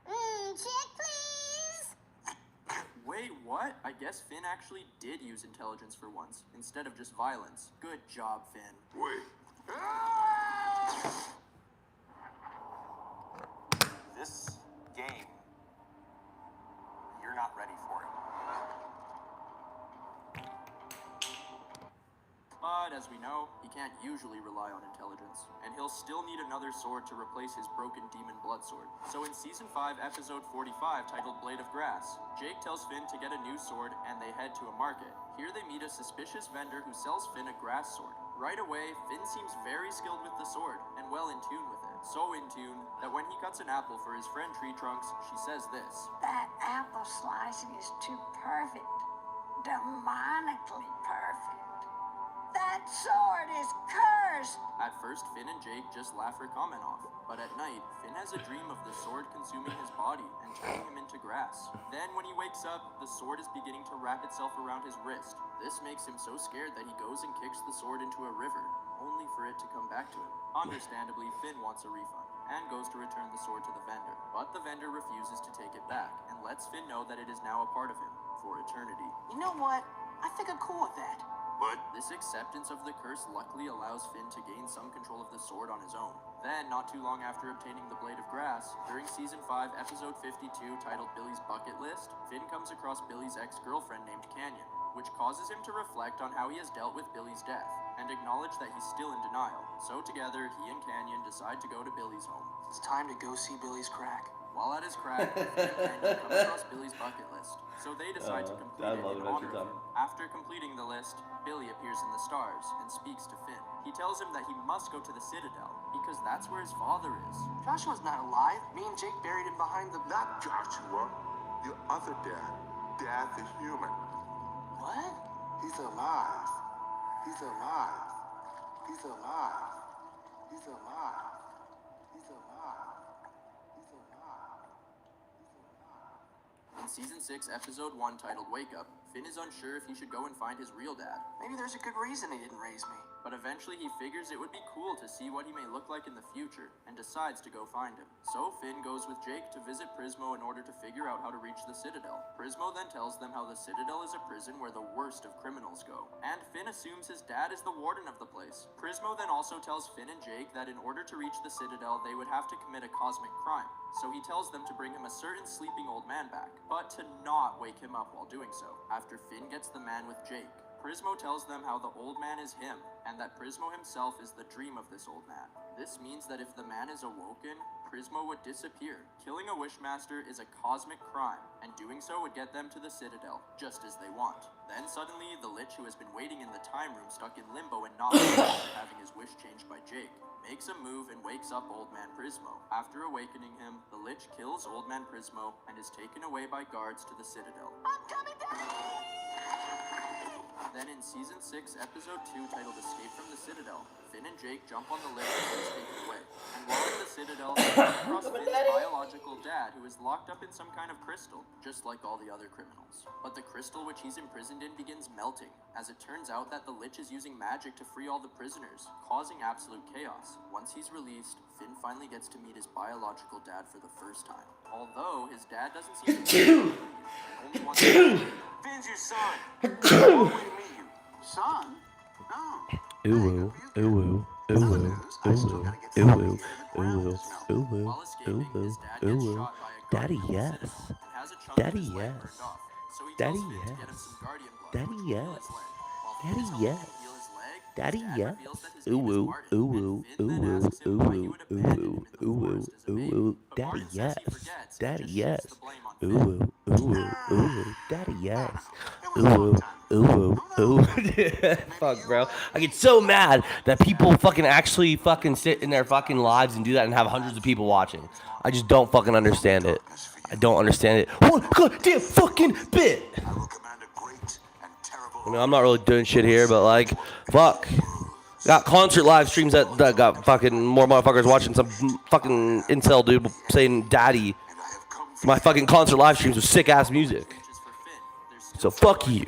Check, please. Wait, what? I guess Finn actually did use intelligence for once, instead of just violence. Good job, Finn. Wait. This game, you're not ready for it. But as we know, he can't usually rely on intelligence, and he'll still need another sword to replace his broken demon blood sword. So in Season 5, Episode 45, titled Blade of Grass, Jake tells Finn to get a new sword, and they head to a market. Here they meet a suspicious vendor who sells Finn a grass sword. Right away, Finn seems very skilled with the sword, and well in tune with it. So in tune, that when he cuts an apple for his friend Tree Trunks, she says this. That apple slicing is too perfect. Demonically perfect. That sword is cursed! At first, Finn and Jake just laugh her comment off, but at night, Finn has a dream of the sword consuming his body and turning him into grass. Then, when he wakes up, the sword is beginning to wrap itself around his wrist. This makes him so scared that he goes and kicks the sword into a river, only for it to come back to him. Understandably, Finn wants a refund, and goes to return the sword to the vendor. But the vendor refuses to take it back, and lets Finn know that it is now a part of him, for eternity. You know what? I think I'm cool with that. But This acceptance of the curse luckily allows Finn to gain some control of the sword on his own. Then, not too long after obtaining the Blade of Grass, during Season 5, Episode 52, titled Billy's Bucket List, Finn comes across Billy's ex-girlfriend named Canyon, which causes him to reflect on how he has dealt with Billy's death, and acknowledge that he's still in denial. So together, he and Canyon decide to go to Billy's home. It's time to go see Billy's crack. While at his crack, Finn and Canyon come across Billy's bucket list, so they decide to complete it in honor of him. After completing the list, Billy appears in the stars and speaks to Finn. He tells him that he must go to the Citadel, because that's where his father is. Joshua's not alive. Me and Jake buried him behind the... not Joshua. Your other dad. Dad the human. What? He's alive. He's alive. He's alive. He's alive. He's alive. He's alive. He's alive. In Season 6, Episode 1, titled Wake Up, Finn is unsure if he should go and find his real dad. Maybe there's a good reason he didn't raise me. But eventually he figures it would be cool to see what he may look like in the future, and decides to go find him. So Finn goes with Jake to visit Prismo in order to figure out how to reach the Citadel. Prismo then tells them how the Citadel is a prison where the worst of criminals go, and Finn assumes his dad is the warden of the place. Prismo then also tells Finn and Jake that in order to reach the Citadel, they would have to commit a cosmic crime. So he tells them to bring him a certain sleeping old man back, but to not wake him up while doing so. After Finn gets the man with Jake, Prismo tells them how the old man is him, and that Prismo himself is the dream of this old man. This means that if the man is awoken, Prismo would disappear. Killing a Wishmaster is a cosmic crime, and doing so would get them to the Citadel, just as they want. Then suddenly, the Lich who has been waiting in the time room stuck in limbo and not having his wish changed by Jake, makes a move and wakes up Old Man Prismo. After awakening him, the Lich kills Old Man Prismo and is taken away by guards to the Citadel. I'm coming down! Then in Season 6, Episode 2, titled Escape from the Citadel, Finn and Jake jump on the Lich and is taken away. And while in the Citadel, they come across Finn's biological dad, who is locked up in some kind of crystal, just like all the other criminals. But the crystal which he's imprisoned in begins melting, as it turns out that the Lich is using magic to free all the prisoners, causing absolute chaos. Once he's released, Finn finally gets to meet his biological dad for the first time. Although his dad doesn't seem to be only wants to Finn's your son. Long way to meet you. Son? No. Ooh, ooh, ooh, ooh, ooh, ooh, ooh, ooh, While escaping, his dad gets ooh, shot by a Daddy, guardian yes. and has a chunk Daddy, of his leg yes. burned off. So he Daddy, tells Finn to get him yes. some guardian blood Daddy, to heal yes. his leg. While Daddy, Finn tells him yes. to heal his leg, his Daddy, dad yes. reveals that his Ooh, name is ooh, Martin, ooh, and Finn then ooh, asks him why he ooh, would abandon him ooh, in the ooh, forest as a baby. ooh, But Daddy, Martin says yes. he forgets and Daddy, just yes. shifts the blame on Finn. Ooh, ooh, Daddy, yes. Ooh. Fuck, bro. I get so mad that people fucking actually fucking sit in their fucking lives and do that and have hundreds of people watching. I just don't fucking understand it. I don't understand it one goddamn fucking bit. I will command a great and terrible. I mean, I'm not really doing shit here, but like, fuck. Got concert live streams that got fucking more motherfuckers watching some fucking incel dude saying daddy. My fucking concert live streams with sick ass music. So fuck you.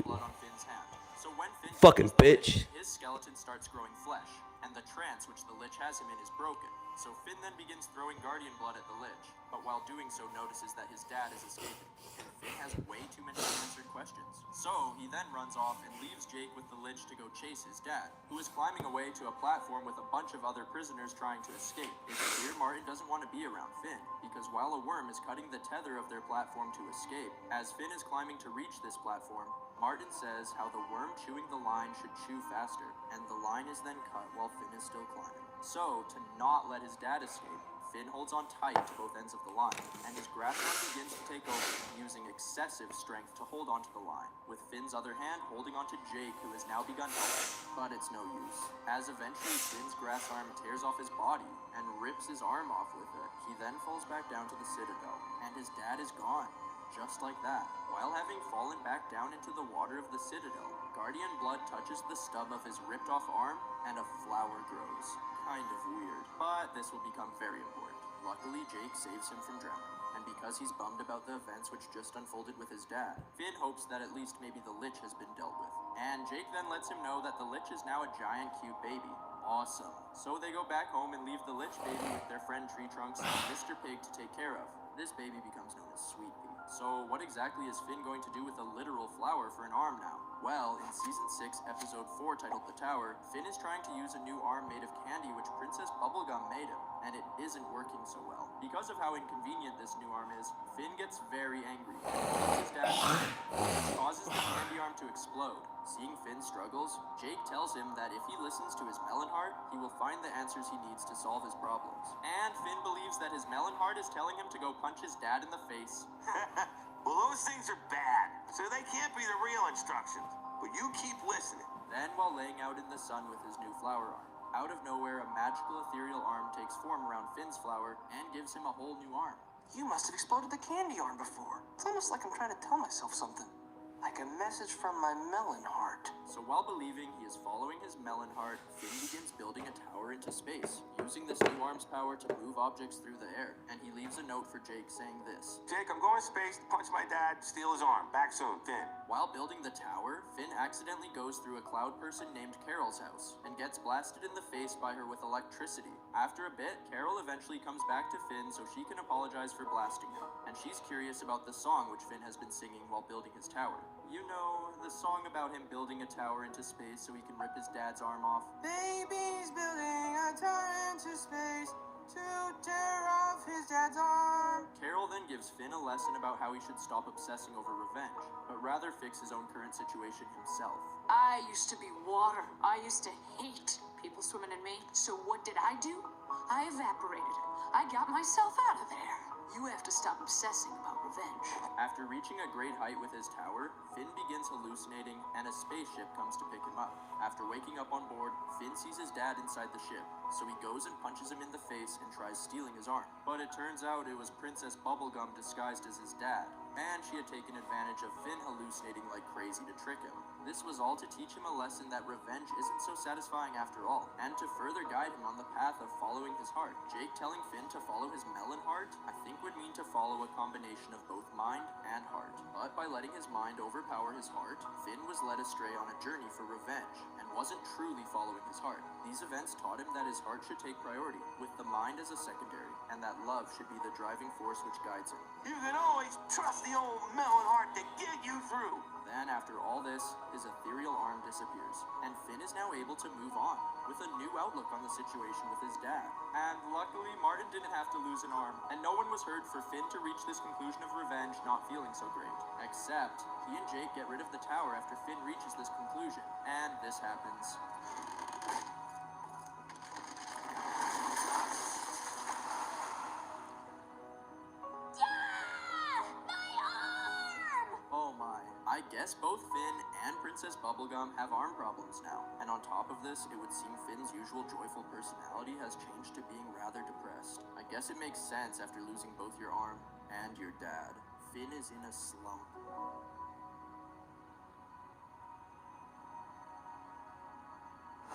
Fucking bitch. His skeleton starts growing flesh, and the trance which the lich has him in is broken. So Finn then begins throwing guardian blood at the lich, but while doing so notices that his dad is escaping, and Finn has way too many unanswered questions. So he then runs off and leaves Jake with the lich to go chase his dad, who is climbing away to a platform with a bunch of other prisoners trying to escape. It's clear Martin doesn't want to be around Finn, because while a worm is cutting the tether of their platform to escape, as Finn is climbing to reach this platform, Martin says how the worm chewing the line should chew faster, and the line is then cut while Finn is still climbing. So, to not let his dad escape, Finn holds on tight to both ends of the line, and his grasp arm begins to take over, using excessive strength to hold onto the line, with Finn's other hand holding onto Jake, who has now begun helping. But it's no use, as eventually Finn's grass arm tears off his body and rips his arm off with it. He then falls back down to the citadel, and his dad is gone. Just like that. While having fallen back down into the water of the citadel, guardian blood touches the stub of his ripped off arm, and a flower grows. Kind of weird, but this will become very important. Luckily, Jake saves him from drowning, and because he's bummed about the events which just unfolded with his dad, Finn hopes that at least maybe the lich has been dealt with. And Jake then lets him know that the lich is now a giant cute baby. Awesome. So they go back home and leave the lich baby with their friend Tree Trunks and Mr. Pig to take care of. This baby becomes known as Sweet Pea. So what exactly is Finn going to do with a literal flower for an arm now? Well, in Season 6, Episode 4, titled The Tower, Finn is trying to use a new arm made of candy which Princess Bubblegum made him, and it isn't working so well. Because of how inconvenient this new arm is, Finn gets very angry. His dad causes the candy arm to explode. Seeing Finn struggles, Jake tells him that if he listens to his melon heart, he will find the answers he needs to solve his problems. And Finn believes that his melon heart is telling him to go punch his dad in the face. Well, those things are bad, so they can't be the real instructions. But you keep listening. Then, while laying out in the sun with his new flower arm, out of nowhere, a magical ethereal arm takes form around Finn's flower and gives him a whole new arm. You must have exploded the candy arm before. It's almost like I'm trying to tell myself something. Like a message from my melon heart. So while believing he is following his melon heart, Finn begins building a tower into space, using this new arm's power to move objects through the air. And he leaves a note for Jake saying this: Jake, I'm going to space to punch my dad, steal his arm. Back soon, Finn. While building the tower, Finn accidentally goes through a cloud person named Carol's house, and gets blasted in the face by her with electricity. After a bit, Carol eventually comes back to Finn so she can apologize for blasting him. And she's curious about the song which Finn has been singing while building his tower. You know, the song about him building a tower into space so he can rip his dad's arm off. Baby's building a tower into space to tear off his dad's arm. Carol then gives Finn a lesson about how he should stop obsessing over revenge, but rather fix his own current situation himself. I used to be water. I used to hate people swimming in me. So what did I do? I evaporated. I got myself out of there. You have to stop obsessing about revenge. After reaching a great height with his tower, Finn begins hallucinating, and a spaceship comes to pick him up. After waking up on board, Finn sees his dad inside the ship, so he goes and punches him in the face and tries stealing his arm. But it turns out it was Princess Bubblegum disguised as his dad, and she had taken advantage of Finn hallucinating like crazy to trick him. This was all to teach him a lesson that revenge isn't so satisfying after all, and to further guide him on the path of following his heart. Jake telling Finn to follow his melon heart, I think would mean to follow a combination of both mind and heart. But by letting his mind overpower his heart, Finn was led astray on a journey for revenge, and wasn't truly following his heart. These events taught him that his heart should take priority, with the mind as a secondary, and that love should be the driving force which guides him. You can always trust the old melon heart to get you through. Then, after all this, his ethereal arm disappears, and Finn is now able to move on, with a new outlook on the situation with his dad. And luckily, Martin didn't have to lose an arm, and no one was hurt for Finn to reach this conclusion of revenge not feeling so great. Except, he and Jake get rid of the tower after Finn reaches this conclusion, and this happens. I guess both Finn and Princess Bubblegum have arm problems now. And on top of this, it would seem Finn's usual joyful personality has changed to being rather depressed. I guess it makes sense after losing both your arm and your dad. Finn is in a slump.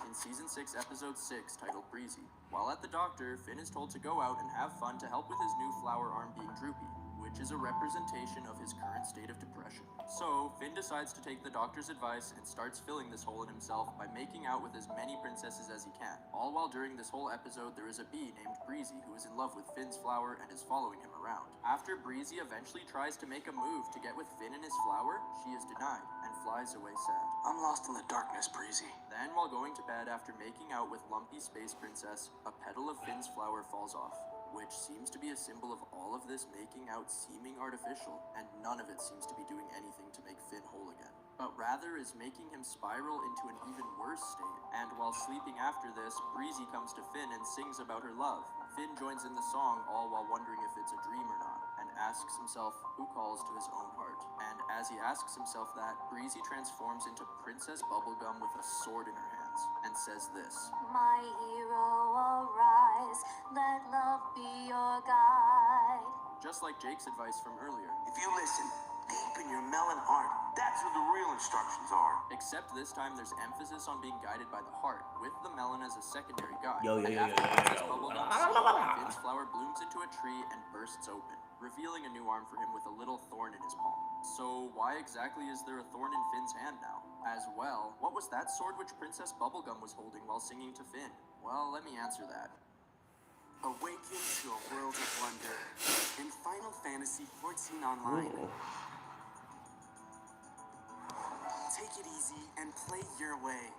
In Season 6, Episode 6, titled Breezy. While at the doctor, Finn is told to go out and have fun to help with his new flower arm being droopy, which is a representation of his current state of depression. So, Finn decides to take the doctor's advice and starts filling this hole in himself by making out with as many princesses as he can. All while during this whole episode, there is a bee named Breezy who is in love with Finn's flower and is following him around. After Breezy eventually tries to make a move to get with Finn and his flower, she is denied and flies away sad. I'm lost in the darkness, Breezy. Then, while going to bed after making out with Lumpy Space Princess, a petal of Finn's flower falls off, which seems to be a symbol of all of this making out seeming artificial, and none of it seems to be doing anything to make Finn whole again, but rather is making him spiral into an even worse state. And while sleeping after this, Breezy comes to Finn and sings about her love. Finn joins in the song, all while wondering if it's a dream or not, and asks himself who calls to his own heart. And as he asks himself that, Breezy transforms into Princess Bubblegum with a sword in her hands, and says this: My hero, arise, let love be your guide. Just like Jake's advice from earlier. If you listen deep in your melon heart, that's where the real instructions are. Except this time there's emphasis on being guided by the heart, with the melon as a secondary guide. Yo. Finn's flower blooms into a tree and bursts open, revealing a new arm for him with a little thorn in his palm. So why exactly is there a thorn in Finn's hand now? As well, what was that sword which Princess Bubblegum was holding while singing to Finn? Well, let me answer that. Awaken to a world of wonder in Final Fantasy XIV Online. Ooh. Take it easy and play your way.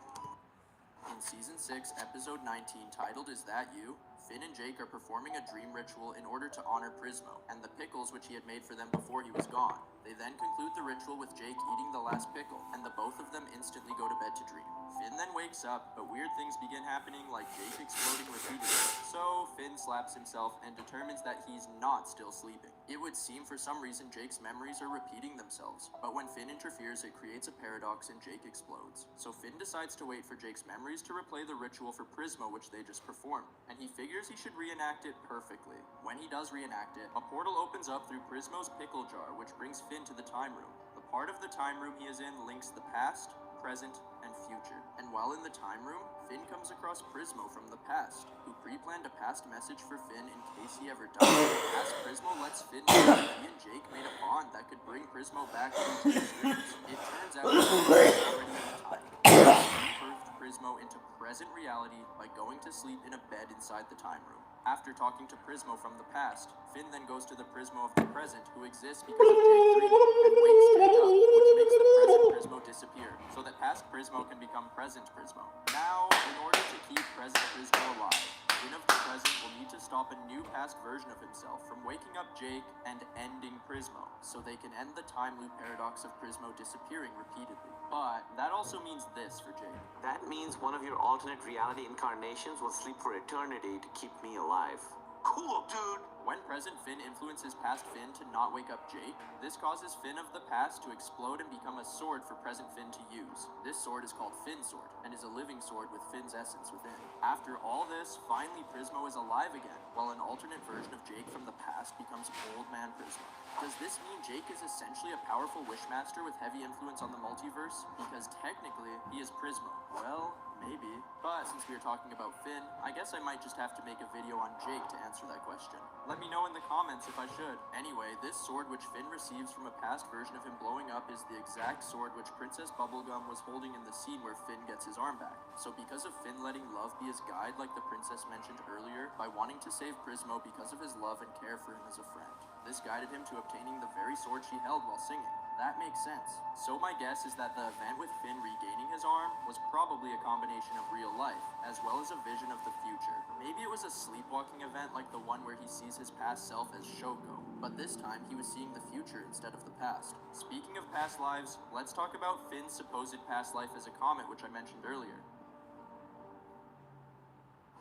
In Season 6, Episode 19, titled Is That You?, Finn and Jake are performing a dream ritual in order to honor Prismo and the pickles which he had made for them before he was gone. They then conclude the ritual with Jake eating the last pickle, and the both of them instantly go to bed to dream. Finn then wakes up, but weird things begin happening, like Jake exploding repeatedly. So Finn slaps himself and determines that he's not still sleeping. It would seem for some reason Jake's memories are repeating themselves, but when Finn interferes, it creates a paradox and Jake explodes. So Finn decides to wait for Jake's memories to replay the ritual for Prismo which they just performed, and he figures he should reenact it perfectly. When he does reenact it, a portal opens up through Prismo's pickle jar, which brings Finn to the time room. The part of the time room he is in links the past, present, and future. And while in the time room, Finn comes across Prismo from the past, who pre-planned a past message for Finn in case he ever died. As Prismo lets Finn know that he and Jake made a bond that could bring Prismo back into his dreams. It turns out that he was already in the time. He birthed Prismo into present reality by going to sleep in a bed inside the time room. After talking to Prismo from the past, Finn then goes to the Prismo of the present, who exists because of Jake 3, and wakes Jake up, which makes the present Prismo disappear, so that past Prismo can become present Prismo. Now, in order to keep present Prismo alive, Finn of the present will need to stop a new past version of himself from waking up Jake and ending Prismo, so they can end the time loop paradox of Prismo disappearing repeatedly. But that also means this for Jake. That means one of your alternate reality incarnations will sleep for eternity to keep me alive. Cool, dude! When present Finn influences past Finn to not wake up Jake, this causes Finn of the past to explode and become a sword for present Finn to use. This sword is called Finn's sword, and is a living sword with Finn's essence within. After all this, finally Prismo is alive again, while an alternate version of Jake from the past becomes Old Man Prismo. Does this mean Jake is essentially a powerful wishmaster with heavy influence on the multiverse? Because technically, he is Prismo. Well, maybe. But since we are talking about Finn, I guess I might just have to make a video on Jake to answer that question. Let me know in the comments if I should. Anyway, this sword which Finn receives from a past version of him blowing up is the exact sword which Princess Bubblegum was holding in the scene where Finn gets his arm back. So because of Finn letting love be his guide like the princess mentioned earlier, by wanting to save Prismo because of his love and care for him as a friend, this guided him to obtaining the very sword she held while singing. That makes sense. So my guess is that the event with Finn regaining his arm was probably a combination of real life, as well as a vision of the future. Maybe it was a sleepwalking event like the one where he sees his past self as Shoko, but this time he was seeing the future instead of the past. Speaking of past lives, let's talk about Finn's supposed past life as a comet, which I mentioned earlier.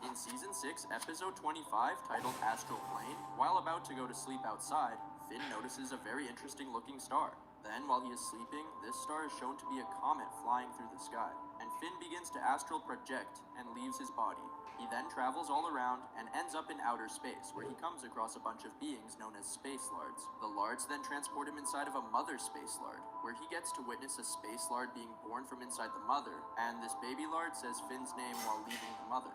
In Season 6, Episode 25, titled Astral Plane, while about to go to sleep outside, Finn notices a very interesting looking star. Then, while he is sleeping, this star is shown to be a comet flying through the sky, and Finn begins to astral project and leaves his body. He then travels all around and ends up in outer space, where he comes across a bunch of beings known as space lards. The lards then transport him inside of a mother space lard, where he gets to witness a space lard being born from inside the mother, and this baby lard says Finn's name while leaving the mother.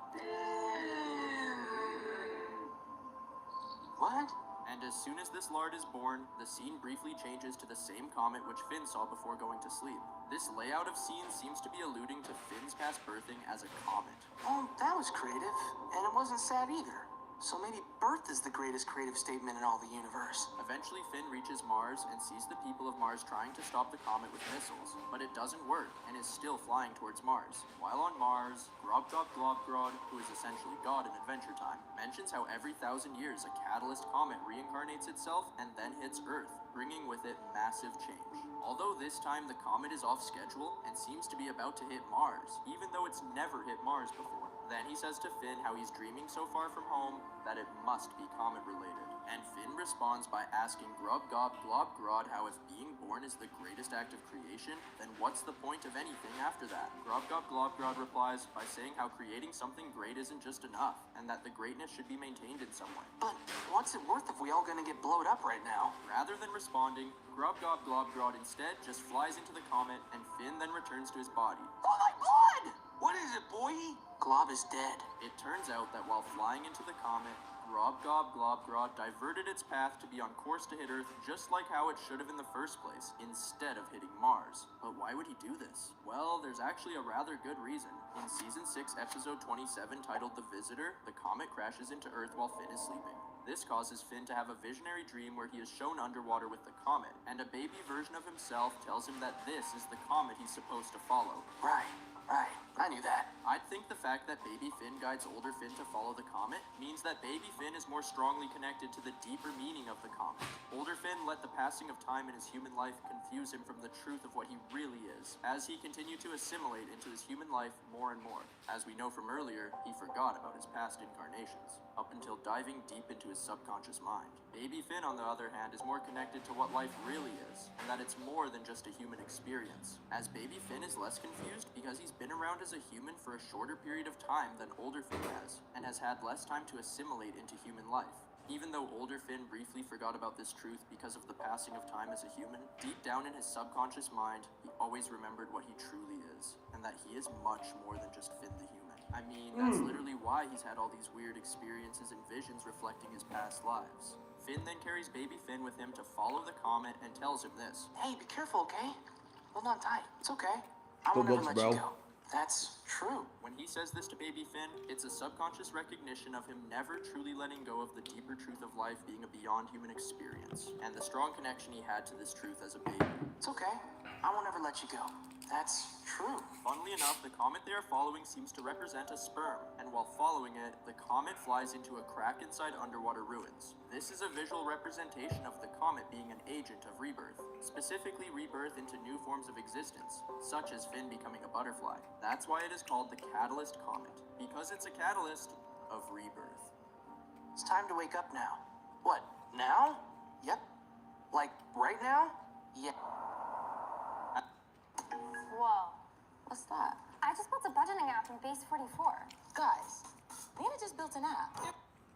What? And as soon as this lard is born, the scene briefly changes to the same comet which Finn saw before going to sleep. This layout of scenes seems to be alluding to Finn's past birthing as a comet. Oh, that was creative. And it wasn't sad either. So maybe birth is the greatest creative statement in all the universe. Eventually, Finn reaches Mars and sees the people of Mars trying to stop the comet with missiles, but it doesn't work and is still flying towards Mars. While on Mars, Grobgrod, who is essentially God in Adventure Time, mentions how every 1,000 years a catalyst comet reincarnates itself and then hits Earth, bringing with it massive change. Although this time the comet is off schedule and seems to be about to hit Mars, even though it's never hit Mars before. Then he says to Finn how he's dreaming so far from home that it must be comet related. And Finn responds by asking Grobgrod how if being born is the greatest act of creation, then what's the point of anything after that? Grobgrod replies by saying how creating something great isn't just enough, and that the greatness should be maintained in some way. But what's it worth if we all gonna get blowed up right now? Rather than responding, Grobgrod instead just flies into the comet, and Finn then returns to his body. Oh my blood! What is it, boy? Glob is dead. It turns out that while flying into the comet, Grobgrod diverted its path to be on course to hit Earth just like how it should have in the first place, instead of hitting Mars. But why would he do this? Well, there's actually a rather good reason. In Season 6, Episode 27, titled The Visitor, the comet crashes into Earth while Finn is sleeping. This causes Finn to have a visionary dream where he is shown underwater with the comet, and a baby version of himself tells him that this is the comet he's supposed to follow. Right. I knew that. I'd think the fact that baby Finn guides older Finn to follow the comet means that baby Finn is more strongly connected to the deeper meaning of the comet. Older Finn let the passing of time in his human life confuse him from the truth of what he really is, as he continued to assimilate into his human life more and more. As we know from earlier, he forgot about his past incarnations, up until diving deep into his subconscious mind. Baby Finn, on the other hand, is more connected to what life really is, and that it's more than just a human experience. As baby Finn is less confused because he's been around as a human for a shorter period of time than older Finn has, and has had less time to assimilate into human life. Even though older Finn briefly forgot about this truth because of the passing of time as a human, deep down in his subconscious mind, he always remembered what he truly is, and that he is much more than just Finn the human. I mean, that's literally why he's had all these weird experiences and visions reflecting his past lives. Finn then carries baby Finn with him to follow the comet and tells him this. Hey, be careful, okay? Hold on tight. It's okay. I won't ever let you go. That's true. When he says this to baby Finn, it's a subconscious recognition of him never truly letting go of the deeper truth of life being a beyond human experience, and the strong connection he had to this truth as a baby. It's okay. I won't ever let you go. That's true. Funnily enough, the comet they are following seems to represent a sperm, and while following it, the comet flies into a crack inside underwater ruins. This is a visual representation of the comet being an agent of rebirth, specifically rebirth into new forms of existence, such as Finn becoming a butterfly. That's why it is called the Catalyst Comet, because it's a catalyst of rebirth. It's time to wake up now. What, now? Yep. Like, right now? Yeah. Whoa. What's that? I just built a budgeting app in Base 44. Guys, Nina just built an app.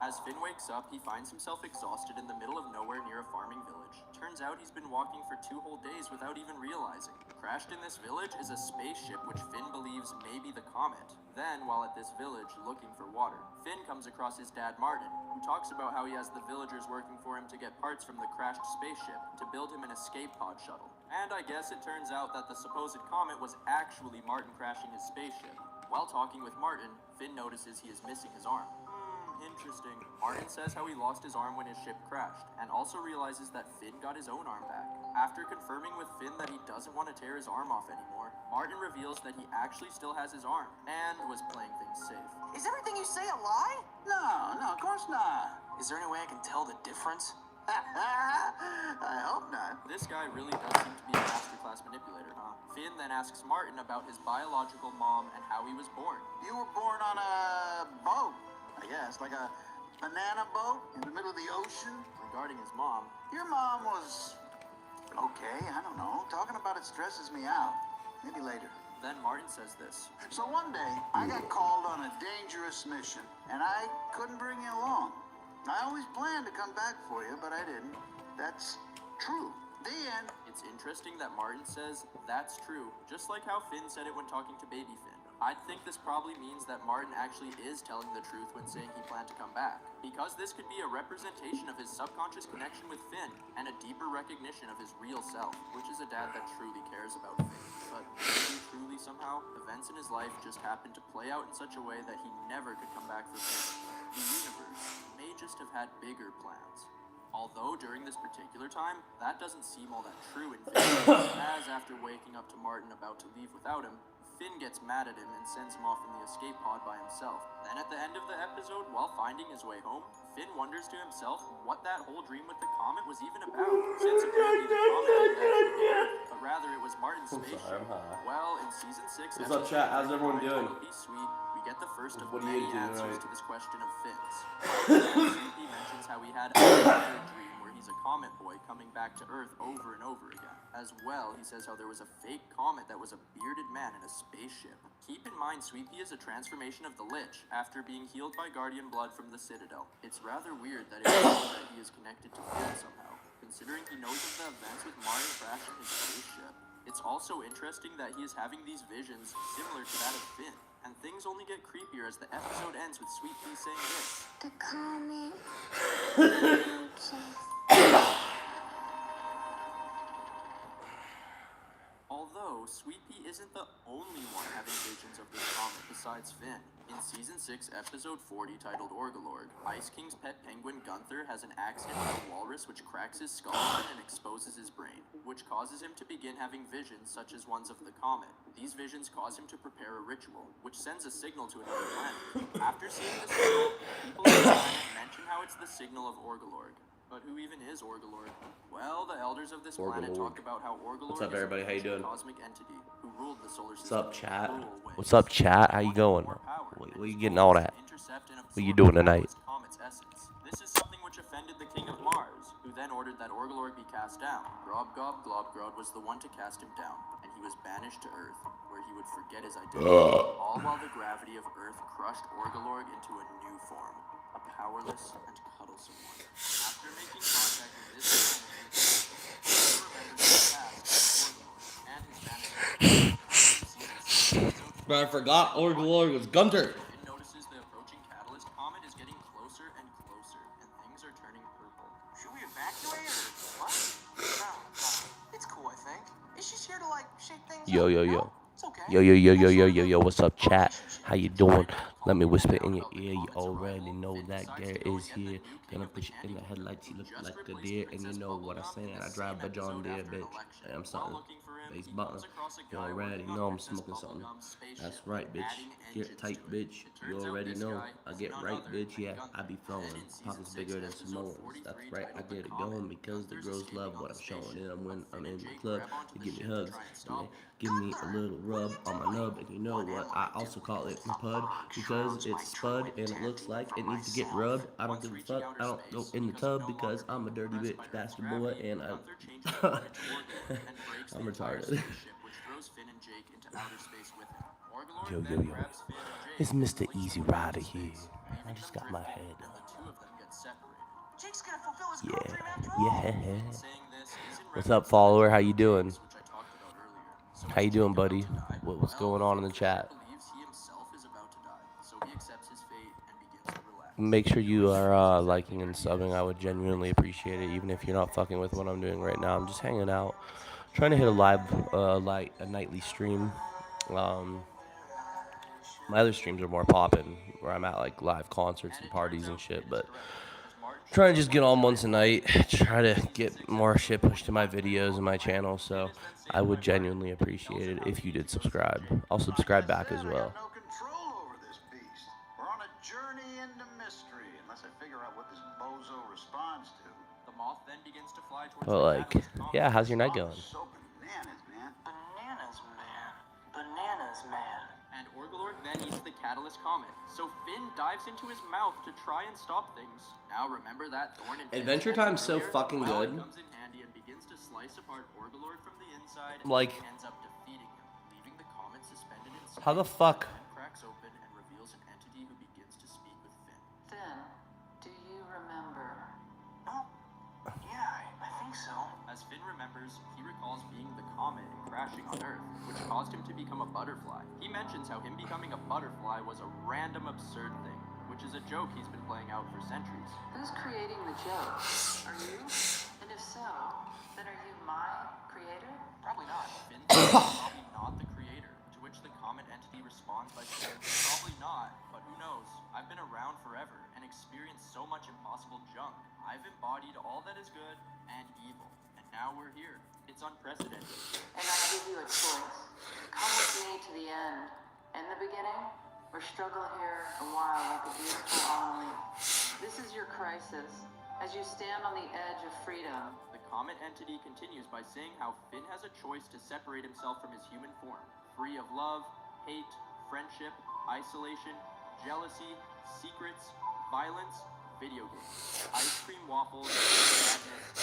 As Finn wakes up, he finds himself exhausted in the middle of nowhere near a farming village. Turns out he's been walking for 2 whole days without even realizing. Crashed in this village is a spaceship which Finn believes may be the comet. Then, while at this village looking for water, Finn comes across his dad Martin, who talks about how he has the villagers working for him to get parts from the crashed spaceship to build him an escape pod shuttle. And I guess it turns out that the supposed comet was actually Martin crashing his spaceship. While talking with Martin, Finn notices he is missing his arm. Interesting. Martin says how he lost his arm when his ship crashed, and also realizes that Finn got his own arm back. After confirming with Finn that he doesn't want to tear his arm off anymore, Martin reveals that he actually still has his arm, and was playing things safe. Is everything you say a lie? No, of course not. Is there any way I can tell the difference? I hope not. This guy really does seem to be a masterclass manipulator, huh? Finn then asks Martin about his biological mom and how he was born. You were born on a boat, I guess, like a banana boat in the middle of the ocean. Regarding his mom, Your mom was okay, I don't know. Talking about it stresses me out. Maybe later. then Martin says this. So one day, I got called on a dangerous mission, and I couldn't bring you along. I always planned to come back for you, but I didn't. That's true. The end. It's interesting that Martin says, that's true, just like how Finn said it when talking to baby Finn. I think this probably means that Martin actually is telling the truth when saying he planned to come back, because this could be a representation of his subconscious connection with Finn and a deeper recognition of his real self, which is a dad that truly cares about Finn. But maybe truly somehow, events in his life just happened to play out in such a way that he never could come back for Finn. The universe may just have had bigger plans. Although during this particular time, that doesn't seem all that true in Finn, as after waking up to Martin about to leave without him, Finn gets mad at him and sends him off in the escape pod by himself. Then at the end of the episode, while finding his way home, Finn wonders to himself what that whole dream with the comet was even about, since apparently the comet didn't actually hit Earth, but rather it was Martin's spaceship. Well, in season 6, what's up, chat? How's everyone doing? Be Sweet, we get the first of What are many you doing, answers right? to this question of Finn's. He mentions how he had another dream where he's a comet boy coming back to Earth over and over again. As well, he says how there was a fake comet that was a bearded man in a spaceship. Keep in mind, Sweet Pea is a transformation of the Lich after being healed by Guardian blood from the Citadel. It's rather weird that it seems that he is connected to Finn somehow, considering he knows of the events with Martin crashing his spaceship. It's also interesting that he is having these visions similar to that of Finn, and things only get creepier as the episode ends with Sweet Pea saying this. The comet. Although, Sweet Pea isn't the only one having visions of this comet besides Finn. In Season 6, Episode 40, titled Orgalorg, Ice King's pet penguin Gunther has an accident with a walrus which cracks his skull open and exposes his brain, which causes him to begin having visions such as ones of the comet. These visions cause him to prepare a ritual, which sends a signal to another planet. After seeing the signal, people on the planet mention how it's the signal of Orgalorg. But who even is Orgalorg? Well, the elders of this planet talk about how Orgalorg What's up, everybody? How you doing? is a cosmic entity who ruled the solar What's system. up, chat? in cruel ways. What's up, chat? How you going? What you getting all that? What you doing tonight? Comet's essence. This is something which offended the king of Mars, who then ordered that Orgalorg be cast down. Grob Gob Globgrod was the one to cast him down, and he was banished to Earth, where he would forget his identity. All while the gravity of Earth crushed Orgalorg into a new form, a powerless and cuddlesome one. After making contact with this planet, he remembers his past as Orgalorg and his banished. But I forgot Orgalorg was Gunter. Finn notices the approaching catalyst comet is getting closer and closer, and things are turning purple. Should we evacuate or what? No. It's cool, I think. Is she here to, like, shake things Yo, up? yo, No? yo. It's okay. Yo, what's up, chat? How you doing? Let me whisper in your ear. You already know that Garrett is here. Gonna put you in the headlights. You look like a deer, and you know what I'm saying. I drive a John Deere, bitch. Hey, I'm something. Bass button. You already know I'm smoking something. That's right, bitch. Get tight, bitch. You already know. I get right, bitch. Yeah, I be flowing. Pockets bigger than Samoans. That's right, I get it going because the girls love what I'm showing. And when I'm in the club, they give me hugs. And they give me a little rub on my nub. And you know what? I also call it my pud because it's spud and it looks like it needs to get rubbed. I don't give a fuck. I don't go in the tub because I'm a dirty bitch bastard boy and I'm retarded. Yo. It's Mr. Easy Rider here. I just got my head Yeah. What's up, follower? How you doing? How you doing, buddy? What's going on in the chat? Make sure you are liking and subbing. I would genuinely appreciate it, even if you're not fucking with what I'm doing right now. I'm just hanging out, trying to hit a nightly stream. My other streams are more poppin', where I'm at like live concerts and parties and shit, but trying to just get on once a night, try to get more shit pushed to my videos and my channel, so I would genuinely appreciate it if you did subscribe. I'll subscribe back as well. No control over this beast. We're on a journey into mystery, unless I figure out what this bozo responds to. The moth then begins to fly towards But like, yeah, how's your night going? So bananas, man. Bananas, man. And Orgalorg then eats the catalyst comet, so Finn dives into his mouth to try and stop things. Now remember that thorn in Adventure Time's so fucking good. It comes in handy and begins to slice apart Orgalorg from the inside. Like, and ends up defeating him, leaving the comet How the fuck? Cracks open and reveals an entity who begins to speak with Finn. Finn, do you remember? Oh, yeah, I think so. As Finn remembers, he recalls being the comet and crashing on Earth, which caused him to become a butterfly. He mentions how him becoming a butterfly was a random absurd thing, which is a joke he's been playing out for centuries. Who's creating the joke? Are you? And if so, then are you my creator? Probably not. Finn thinks he's probably not the creator, to which the comet entity responds by saying, probably not, but who knows? I've been around forever and experienced so much impossible junk. I've embodied all that is good and evil, and now we're here. It's unprecedented. And I give you a choice. Come with me to the end. In the beginning, or struggle here a while like a beautiful autumn leaf. This is your crisis, as you stand on the edge of freedom. The comet entity continues by saying how Finn has a choice to separate himself from his human form, free of love, hate, friendship, isolation, jealousy, secrets, violence, video games, ice cream waffles, sadness,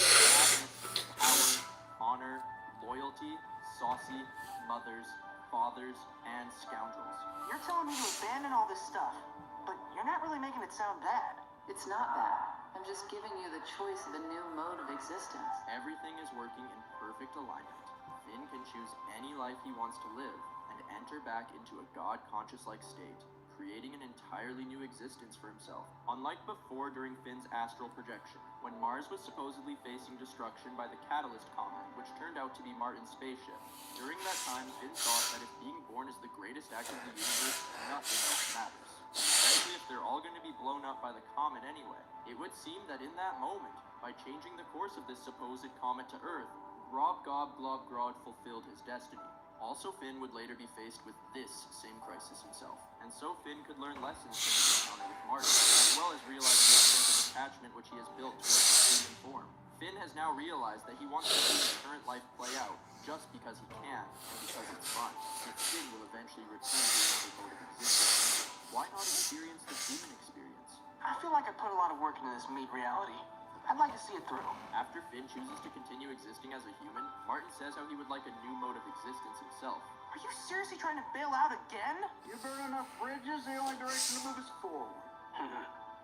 power, honor, loyalty, saucy, mothers, fathers, and scoundrels. You're telling me to abandon all this stuff, but you're not really making it sound bad. It's not bad. I'm just giving you the choice of a new mode of existence. Everything is working in perfect alignment. Finn can choose any life he wants to live and enter back into a God-conscious-like state, creating an entirely new existence for himself. Unlike before during Finn's astral projection, when Mars was supposedly facing destruction by the Catalyst Comet, which turned out to be Martin's spaceship. During that time, Finn thought that if being born is the greatest act of the universe, nothing else matters. Especially if they're all going to be blown up by the comet anyway. It would seem that in that moment, by changing the course of this supposed comet to Earth, Rob Gob Glob Grod fulfilled his destiny. Also, Finn would later be faced with this same crisis himself, and so Finn could learn lessons from his encounter with Martin, as well as realize the extent of attachment which he has built towards his human form. Finn has now realized that he wants to see his current life play out, just because he can, and because it's fun. If Finn will eventually return to another mode of existence, why not experience the human experience? I feel like I put a lot of work into this meat reality. I'd like to see it through. After Finn chooses to continue existing as a human, Martin says how he would like a new mode of existence himself. Are you seriously trying to bail out again? You burn enough bridges, the only direction to move is forward.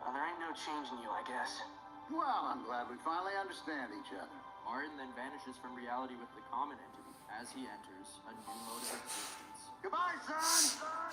Well, there ain't no changing you, I guess. Well, I'm glad we finally understand each other. Martin then vanishes from reality with the common entity as he enters a new mode of existence. Goodbye, son!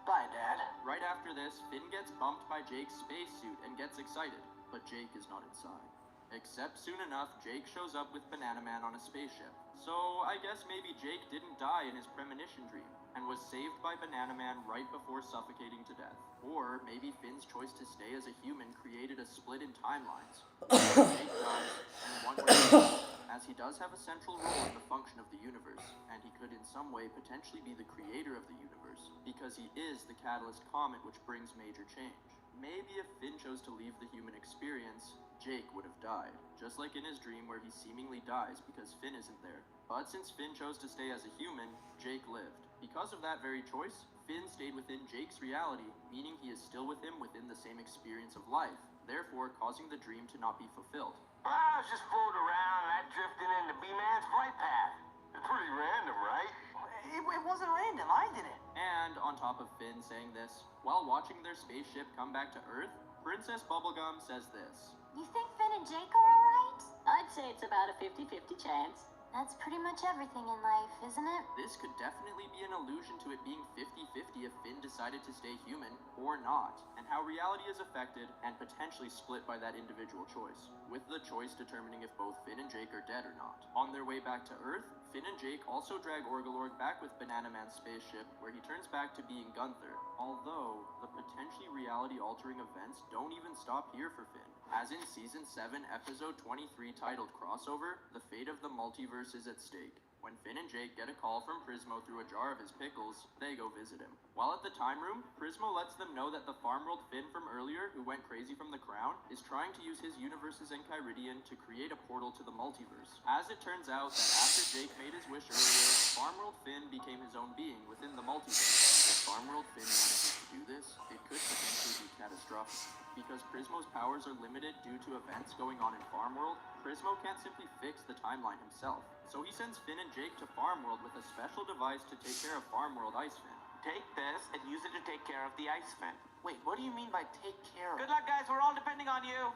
Bye, Dad. Right after this, Finn gets bumped by Jake's spacesuit and gets excited, but Jake is not inside. Except soon enough, Jake shows up with Banana Man on a spaceship. So I guess maybe Jake didn't die in his premonition dream, and was saved by Banana Man right before suffocating to death. Or maybe Finn's choice to stay as a human created a split in timelines. Jake dies, and one way, as he does have a central role in the function of the universe, and he could in some way potentially be the creator of the universe, because he is the Catalyst Comet which brings major change. Maybe if Finn chose to leave the human experience, Jake would have died, just like in his dream where he seemingly dies because Finn isn't there. But since Finn chose to stay as a human, Jake lived. Because of that very choice, Finn stayed within Jake's reality, meaning he is still with him within the same experience of life, therefore causing the dream to not be fulfilled. I was just floating around and I drifted into B-Man's flight path. It's pretty random, right? It wasn't random. I did it. And on top of Finn saying this, while watching their spaceship come back to Earth, Princess Bubblegum says this. You think Finn and Jake are alright? I'd say it's about a 50-50 chance. That's pretty much everything in life, isn't it? This could definitely be an allusion to it being 50-50 if Finn decided to stay human or not, and how reality is affected and potentially split by that individual choice, with the choice determining if both Finn and Jake are dead or not. On their way back to Earth, Finn and Jake also drag Orgalorg back with Banana Man's spaceship, where he turns back to being Gunther, although the potentially reality-altering events don't even stop here for Finn. As in Season 7, Episode 23 titled Crossover, the fate of the multiverse is at stake. When Finn and Jake get a call from Prismo through a jar of his pickles, they go visit him. While at the time room, Prismo lets them know that the farm world Finn from earlier, who went crazy from the crown, is trying to use his universe's Enchiridion to create a portal to the multiverse. As it turns out that after Jake made his wish earlier, farm world Finn became his own being within the multiverse. If farm world Finn manages to do this, it could potentially be catastrophic. Because Prismo's powers are limited due to events going on in Farm World, Prismo can't simply fix the timeline himself. So he sends Finn and Jake to Farm World with a special device to take care of Farm World Ice Finn. Take this and use it to take care of the ice fin. Wait, what do you mean by take care of? Good luck, guys. We're all depending on you.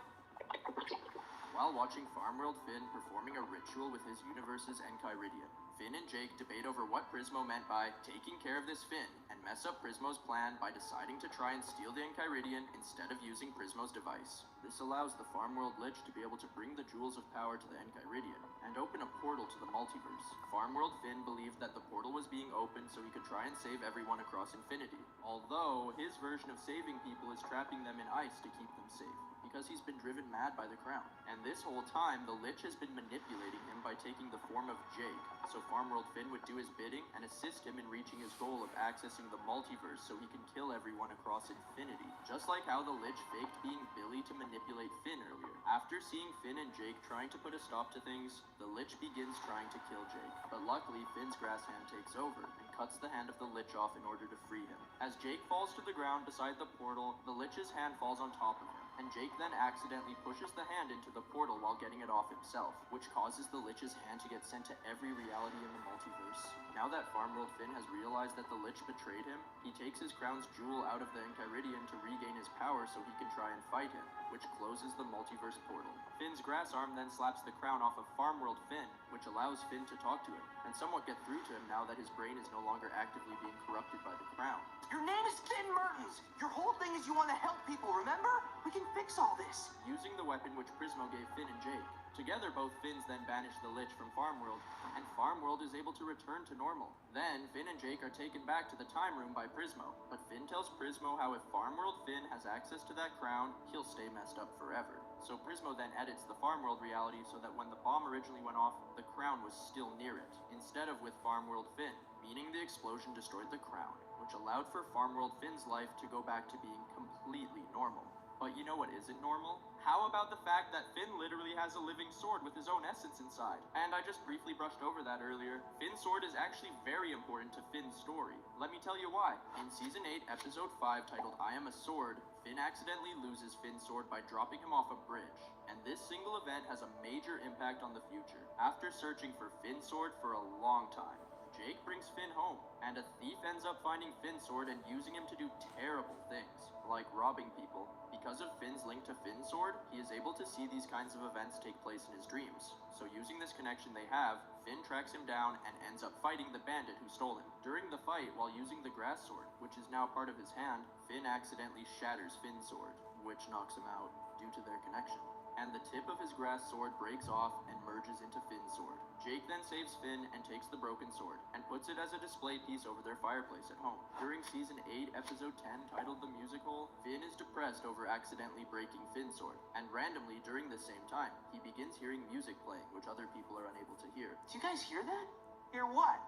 While watching Farmworld Finn performing a ritual with his universe's Enchiridion, Finn and Jake debate over what Prismo meant by taking care of this Finn and mess up Prismo's plan by deciding to try and steal the Enchiridion instead of using Prismo's device. This allows the Farmworld Lich to be able to bring the Jewels of Power to the Enchiridion and open a portal to the multiverse. Farmworld Finn believed that the portal was being opened so he could try and save everyone across infinity, although his version of saving people is trapping them in ice to keep them safe, because he's been driven mad by the crown. And this whole time, the Lich has been manipulating him by taking the form of Jake, so Farmworld Finn would do his bidding and assist him in reaching his goal of accessing the multiverse so he can kill everyone across infinity. Just like how the Lich faked being Billy to manipulate Finn earlier. After seeing Finn and Jake trying to put a stop to things, the Lich begins trying to kill Jake. But luckily, Finn's grass hand takes over and cuts the hand of the Lich off in order to free him. As Jake falls to the ground beside the portal, the Lich's hand falls on top of him, and Jake then accidentally pushes the hand into the portal while getting it off himself, which causes the Lich's hand to get sent to every reality in the multiverse. Now that Farmworld Finn has realized that the Lich betrayed him, he takes his crown's jewel out of the Enchiridion to regain his power so he can try and fight him, which closes the multiverse portal. Finn's grass arm then slaps the crown off of Farmworld Finn, which allows Finn to talk to him, and somewhat get through to him now that his brain is no longer actively being corrupted by the crown. Your name is Finn Mertens. Your whole thing is you want to help people, remember? We can fix all this. Using the weapon which Prismo gave Finn and Jake, together both Finns then banish the Lich from Farmworld, and Farmworld is able to return to normal. Then, Finn and Jake are taken back to the Time Room by Prismo, but Finn tells Prismo how if Farmworld Finn has access to that crown, he'll stay messed up forever. So Prismo then edits the Farmworld reality so that when the bomb originally went off, the crown was still near it, instead of with Farmworld Finn, meaning the explosion destroyed the crown, which allowed for Farmworld Finn's life to go back to being completely normal. But you know what isn't normal? How about the fact that Finn literally has a living sword with his own essence inside? And I just briefly brushed over that earlier. Finn's sword is actually very important to Finn's story. Let me tell you why. In Season 8, Episode 5, titled I Am a Sword, Finn accidentally loses Finn's sword by dropping him off a bridge. And this single event has a major impact on the future. After searching for Finn's sword for a long time, Jake brings Finn home, and a thief ends up finding Finn's sword and using him to do terrible things, like robbing people. Because of Finn's link to Finn's sword, he is able to see these kinds of events take place in his dreams. So using this connection they have, Finn tracks him down and ends up fighting the bandit who stole him. During the fight, while using the grass sword, which is now part of his hand, Finn accidentally shatters Finn's sword, which knocks him out due to their connection. And the tip of his grass sword breaks off and merges into Finn's sword. Jake then saves Finn and takes the broken sword, and puts it as a display piece over their fireplace at home. During Season 8, Episode 10, titled The Music Hole, Finn is depressed over accidentally breaking Finn's sword, and randomly, during the same time, he begins hearing music playing, which other people are unable to hear. Do you guys hear that? Hear what?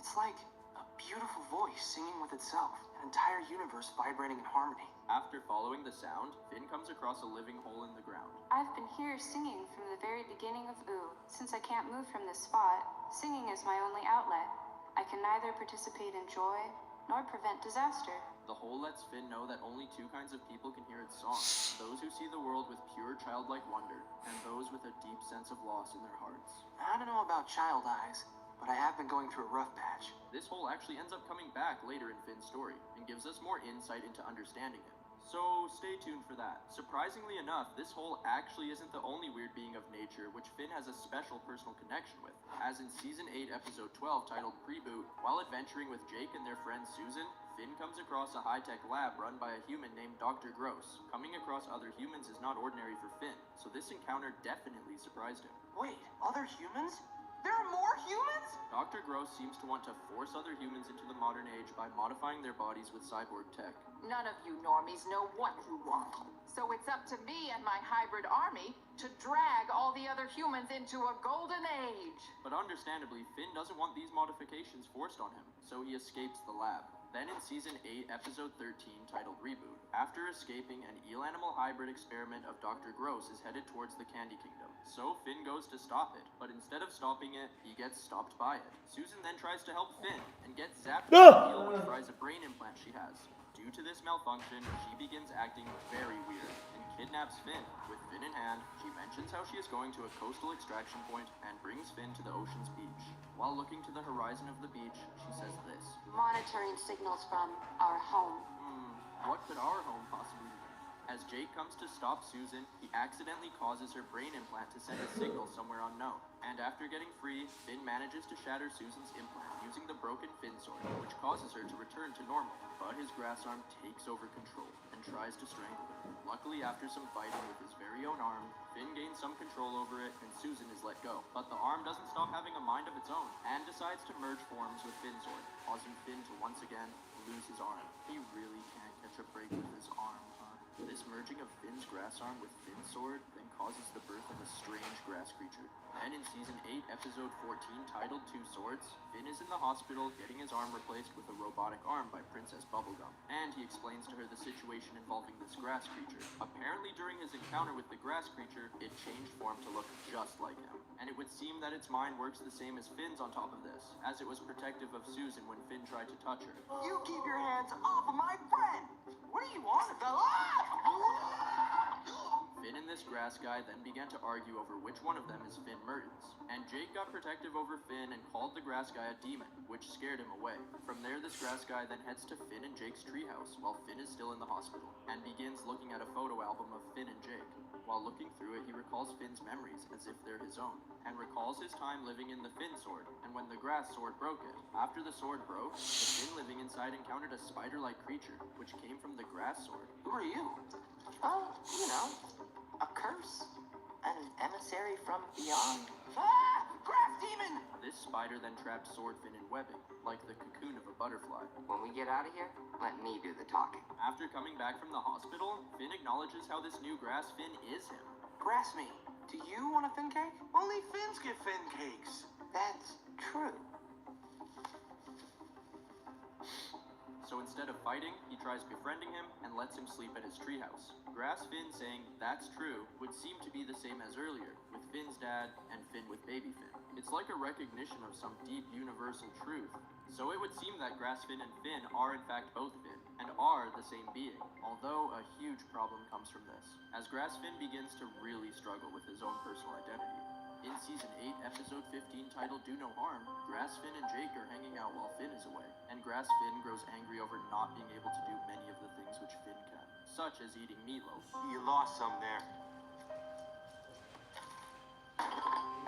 It's like a beautiful voice singing with itself, an entire universe vibrating in harmony. After following the sound, Finn comes across a living hole in the ground. I've been here singing from the very beginning of Ooh. Since I can't move from this spot, singing is my only outlet. I can neither participate in joy nor prevent disaster. The hole lets Finn know that only two kinds of people can hear its song: those who see the world with pure childlike wonder, and those with a deep sense of loss in their hearts. I don't know about child eyes, but I have been going through a rough patch. This hole actually ends up coming back later in Finn's story, and gives us more insight into understanding him. So stay tuned for that. Surprisingly enough, this hole actually isn't the only weird being of nature which Finn has a special personal connection with. As in Season 8, Episode 12, titled Preboot, while adventuring with Jake and their friend Susan, Finn comes across a high-tech lab run by a human named Dr. Gross. Coming across other humans is not ordinary for Finn, so this encounter definitely surprised him. Wait, other humans? There are more humans? Dr. Gross seems to want to force other humans into the modern age by modifying their bodies with cyborg tech. None of you normies know what you want. So it's up to me and my hybrid army to drag all the other humans into a golden age. But understandably, Finn doesn't want these modifications forced on him, so he escapes the lab. Then in Season 8, Episode 13, titled Reboot, after escaping, an eel-animal hybrid experiment of Dr. Gross is headed towards the Candy Kingdom. So Finn goes to stop it, but instead of stopping it, he gets stopped by it. Susan then tries to help Finn, and gets zapped by the eel, which tries a brain implant she has. Due to this malfunction, she begins acting very weird and kidnaps Finn. With Finn in hand, she mentions how she is going to a coastal extraction point and brings Finn to the ocean's beach. While looking to the horizon of the beach, she says this. Monitoring signals from our home. What could our home possibly mean? As Jake comes to stop Susan, he accidentally causes her brain implant to send a signal somewhere unknown. And after getting free, Finn manages to shatter Susan's implant using the broken Finn sword, which causes her to return to normal. But his grass arm takes over control and tries to strangle her. Luckily, after some fighting with his very own arm, Finn gains some control over it and Susan is let go. But the arm doesn't stop having a mind of its own and decides to merge forms with Finn's sword, causing Finn to once again lose his arm. He really can't catch a break with his arm, huh? This merging of Finn's grass arm with Finn's sword then causes the birth of a strange grass creature. Then in Season 8, Episode 14, titled Two Swords, Finn is in the hospital getting his arm replaced with a robotic arm by Princess Bubblegum. And he explains to her the situation involving this grass creature. Apparently during his encounter with the grass creature, it changed form to look just like him. And it would seem that its mind works the same as Finn's on top of this, as it was protective of Susan when Finn tried to touch her. You keep your hands off of my friend! What do you want, fella? Finn and this grass guy then began to argue over which one of them is Finn Mertens. And Jake got protective over Finn and called the grass guy a demon, which scared him away. From there, this grass guy then heads to Finn and Jake's treehouse while Finn is still in the hospital, and begins looking at a photo album of Finn and Jake. While looking through it, he recalls Finn's memories as if they're his own, and recalls his time living in the Finn sword, and when the grass sword broke it. After the sword broke, the Finn living inside encountered a spider-like creature, which came from the grass sword. Who are you? Oh, you know, a curse. An emissary from beyond. Ah! Grass demon! This spider then trapped Swordfin in webbing, like the cocoon of a butterfly. When we get out of here, let me do the talking. After coming back from the hospital, Finn acknowledges how this new grass Finn is him. Grass me, do you want a Finn cake? Only Finns get Finn cakes. That's true. So instead of fighting, he tries befriending him and lets him sleep at his treehouse. Grass Finn saying that's true would seem to be the same as earlier, with Finn's dad and Finn with baby Finn. It's like a recognition of some deep universal truth. So it would seem that Grass Finn and Finn are in fact both Finn, and are the same being, although a huge problem comes from this, as Grass Finn begins to really struggle with his own personal identity. In Season 8, Episode 15, titled Do No Harm, Grass Finn and Jake are hanging out while Finn is away, and Grass Finn grows angry over not being able to do many of the things which Finn can, such as eating meatloaf. You lost some there.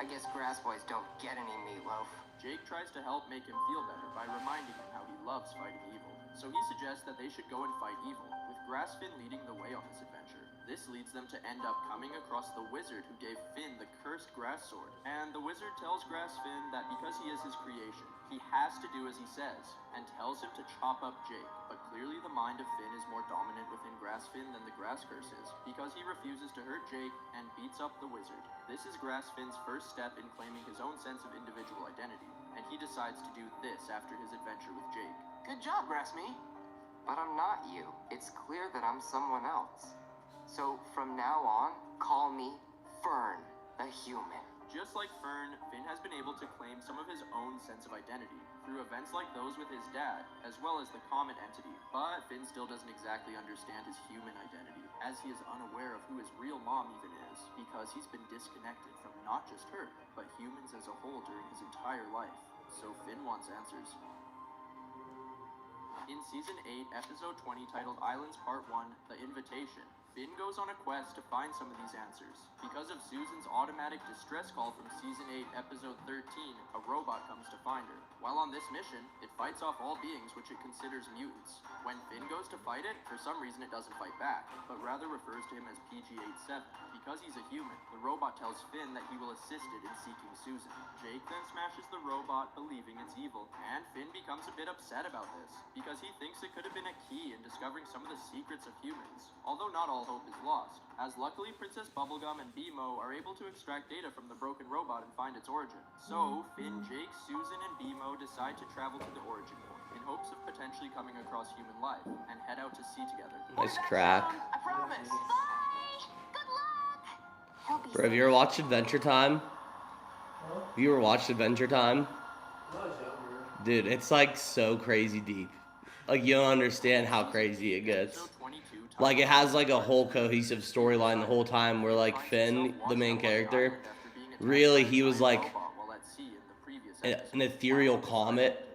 I guess grass boys don't get any meatloaf. Jake tries to help make him feel better by reminding him how he loves fighting evil. So he suggests that they should go and fight evil, with Grass Finn leading the way on this adventure. This leads them to end up coming across the wizard who gave Finn the cursed grass sword. And the wizard tells Grass Finn that because he is his creation, he has to do as he says, and tells him to chop up Jake. But clearly the mind of Finn is more dominant within Grass Finn than the grass curse is, because he refuses to hurt Jake and beats up the wizard. This is Grass Finn's first step in claiming his own sense of individual identity, and he decides to do this after his adventure with Jake. Good job, Grassme. But I'm not you. It's clear that I'm someone else. So from now on, call me Fern, the human. Just like Fern, Finn has been able to claim some of his own sense of identity through events like those with his dad, as well as the comet entity. But Finn still doesn't exactly understand his human identity, as he is unaware of who his real mom even is, because he's been disconnected from not just her, but humans as a whole during his entire life. So Finn wants answers. In Season 8, Episode 20, titled Islands Part 1, The Invitation, Finn goes on a quest to find some of these answers. Because of Susan's automatic distress call from Season 8, Episode 13, a robot comes to find her. While on this mission, it fights off all beings which it considers mutants. When Finn goes to fight it, for some reason it doesn't fight back, but rather refers to him as PG-87. Because he's a human, the robot tells Finn that he will assist it in seeking Susan. Jake then smashes the robot, believing it's evil, and Finn becomes a bit upset about this, because he thinks it could have been a key in discovering some of the secrets of humans, although not all hope is lost, as luckily Princess Bubblegum and BMO are able to extract data from the broken robot and find its origin. So, Finn, Jake, Susan, and BMO decide to travel to the origin point, in hopes of potentially coming across human life, and head out to sea together. Nice crack. I promise. Bye! Good luck! He'll be Bro, have you ever watched Adventure Time? Have you ever watched Adventure Time? Dude, it's like so crazy deep. Like, you don't understand how crazy it gets. Like, it has, like, a whole cohesive storyline the whole time where, like, Finn, the main character, really, he was, like, an ethereal comet.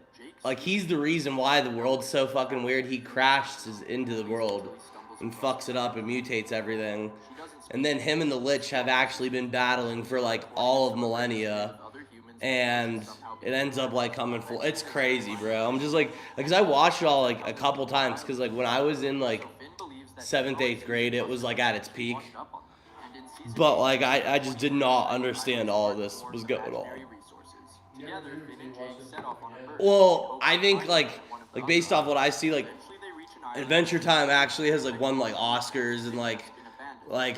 Like, he's the reason why the world's so fucking weird. He crashes into the world and fucks it up and mutates everything. And then him and the Lich have actually been battling for, like, all of millennia. And it ends up, like, coming full. It's crazy, bro. I'm just, like, because I watched it all, like, a couple times. Because, like, when I was in, like, 7th, 8th grade, it was, like, at its peak. But, like, I just did not understand all of this was going on. Well, I think, like based off what I see, like, Adventure Time actually has, like, won, like, Oscars and, like,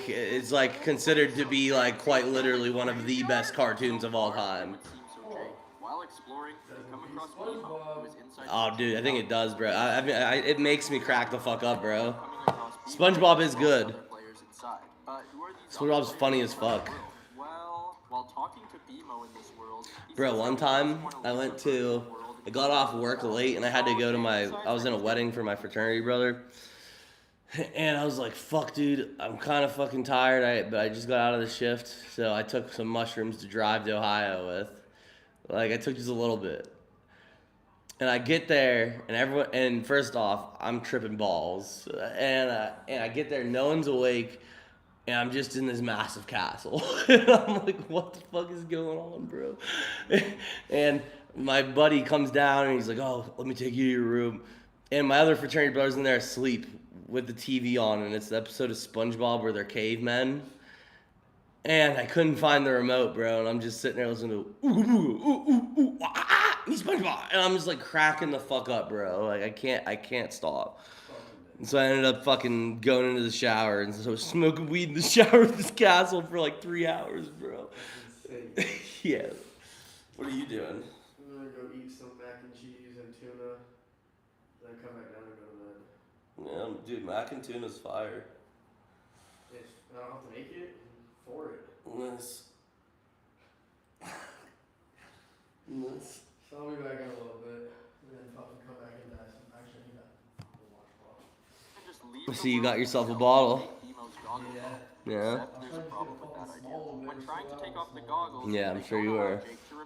it's, like, considered to be, like, quite literally one of the best cartoons of all time. Oh, dude, I think it does, bro. It makes me crack the fuck up, bro. SpongeBob is good. SpongeBob's funny as fuck. Bro, one time I got off work late and I had to go to I was in a wedding for my fraternity brother. And I was like, fuck, dude, I'm kind of fucking tired, but I just got out of the shift, so I took some mushrooms to drive to Ohio with. Like, I took just a little bit. And I get there, and first off, I'm tripping balls. And I get there, no one's awake, and I'm just in this massive castle. And I'm like, what the fuck is going on, bro? And my buddy comes down, and he's like, oh, let me take you to your room. And my other fraternity brother's in there asleep with the TV on, and it's the episode of SpongeBob where they're cavemen. And I couldn't find the remote, bro, and I'm just sitting there listening to he's SpongeBob, and I'm just like cracking the fuck up, bro. Like, I can't stop. And so I ended up fucking going into the shower and so smoking weed in the shower at this castle for like 3 hours, bro. Yeah. What are you doing? I'm gonna go eat some mac and cheese and tuna, then come back down and go to bed. Yeah, dude, mac and tuna's fire. I don't have to make it for it. Nice. Nice. So I'll be back in a little bit, and then fucking come back and actually I need to watch ball. So you got yourself a bottle. Yeah. Yeah, I'm sure you were.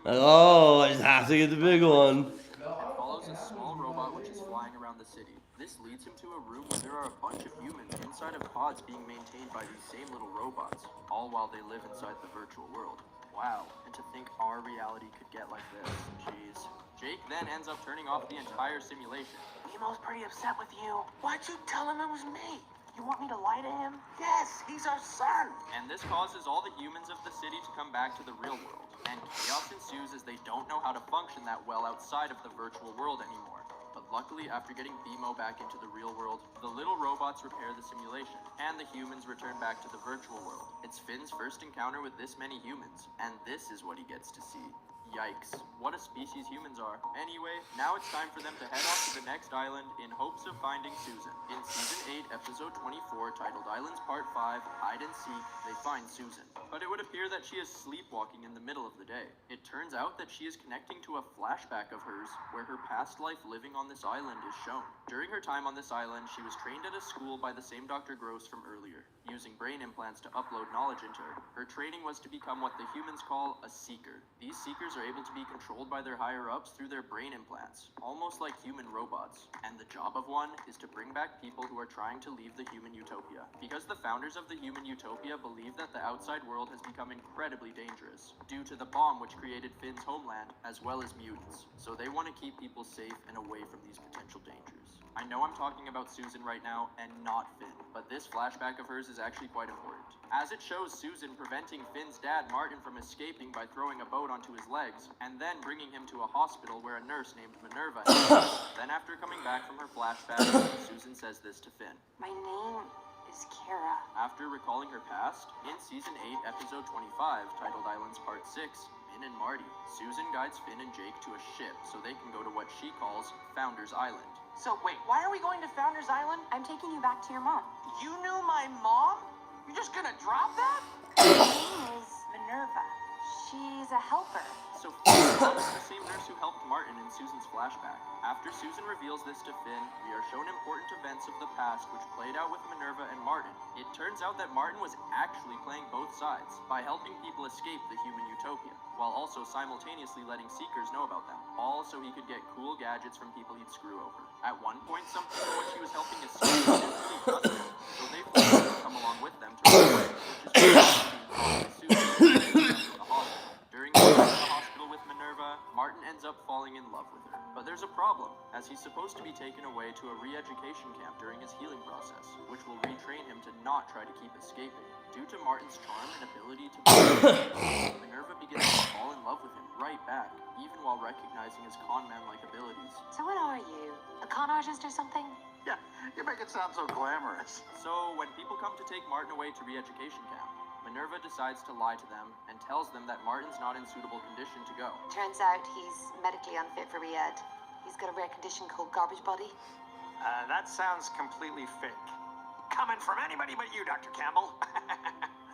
Oh, I just have to get the big one. Follows a small robot which is flying around the city. This leads him to a room where there are a bunch of humans inside of pods being maintained by these same little robots, all while they live inside the virtual world. Wow, and to think our reality could get like this. Jeez. Jake then ends up turning off the entire simulation. Nemo's pretty upset with you. Why'd you tell him it was me? You want me to lie to him? Yes, he's our son. And this causes all the humans of the city to come back to the real world. And chaos ensues as they don't know how to function that well outside of the virtual world anymore. But luckily, after getting BMO back into the real world, the little robots repair the simulation, and the humans return back to the virtual world. It's Finn's first encounter with this many humans, and this is what he gets to see. Yikes, what a species humans are. Anyway, now it's time for them to head off to the next island in hopes of finding Susan. In Season 8, Episode 24, titled Islands Part 5, Hide and Seek, they find Susan. But it would appear that she is sleepwalking in the middle of the day. It turns out that she is connecting to a flashback of hers, where her past life living on this island is shown. During her time on this island, she was trained at a school by the same Dr. Gross from earlier, using brain implants to upload knowledge into her. Her training was to become what the humans call a seeker. These seekers are able to be controlled by their higher-ups through their brain implants, almost like human robots. And the job of one is to bring back people who are trying to leave the human utopia. Because the founders of the human utopia believe that the outside world has become incredibly dangerous, due to the bomb which created Finn's homeland, as well as mutants. So they want to keep people safe and away from these potential dangers. I know I'm talking about Susan right now, and not Finn, but this flashback of hers is actually quite important, as it shows Susan preventing Finn's dad Martin from escaping by throwing a boat onto his legs, and then bringing him to a hospital where a nurse named Minerva Then after coming back from her flashback, Susan says this to Finn. My name is Kara. After recalling her past, in Season 8, Episode 25, titled Islands Part 6, Finn and Marty, Susan guides Finn and Jake to a ship so they can go to what she calls Founders Island. So wait, why are we going to Founders Island? I'm taking you back to your mom. You knew my mom? You're just gonna drop that? Her name is Minerva. She's a helper. So Finn is the same nurse who helped Martin in Susan's flashback. After Susan reveals this to Finn, we are shown important events of the past which played out with Minerva and Martin. It turns out that Martin was actually playing both sides by helping people escape the human utopia, while also simultaneously letting Seekers know about them, all so he could get cool gadgets from people he'd screw over. At one point, some people which he was helping escape didn't really trust him, so they forced him to come along with them to run away, which is why he's being called by Susan in the hospital. During the time in the hospital with Minerva, Martin ends up falling in love with her. But there's a problem, as he's supposed to be taken away to a re-education camp during his healing process, which will retrain him to not try to keep escaping. Due to Martin's charm and ability to Minerva begins to fall in love with him right back, even while recognizing his con man-like abilities. So what are you? A con artist or something? Yeah, you make it sound so glamorous. So when people come to take Martin away to re-education camp, Minerva decides to lie to them and tells them that Martin's not in suitable condition to go. Turns out he's medically unfit for re-ed. He's got a rare condition called garbage body. That sounds completely fake. Coming from anybody but you, Dr. Campbell.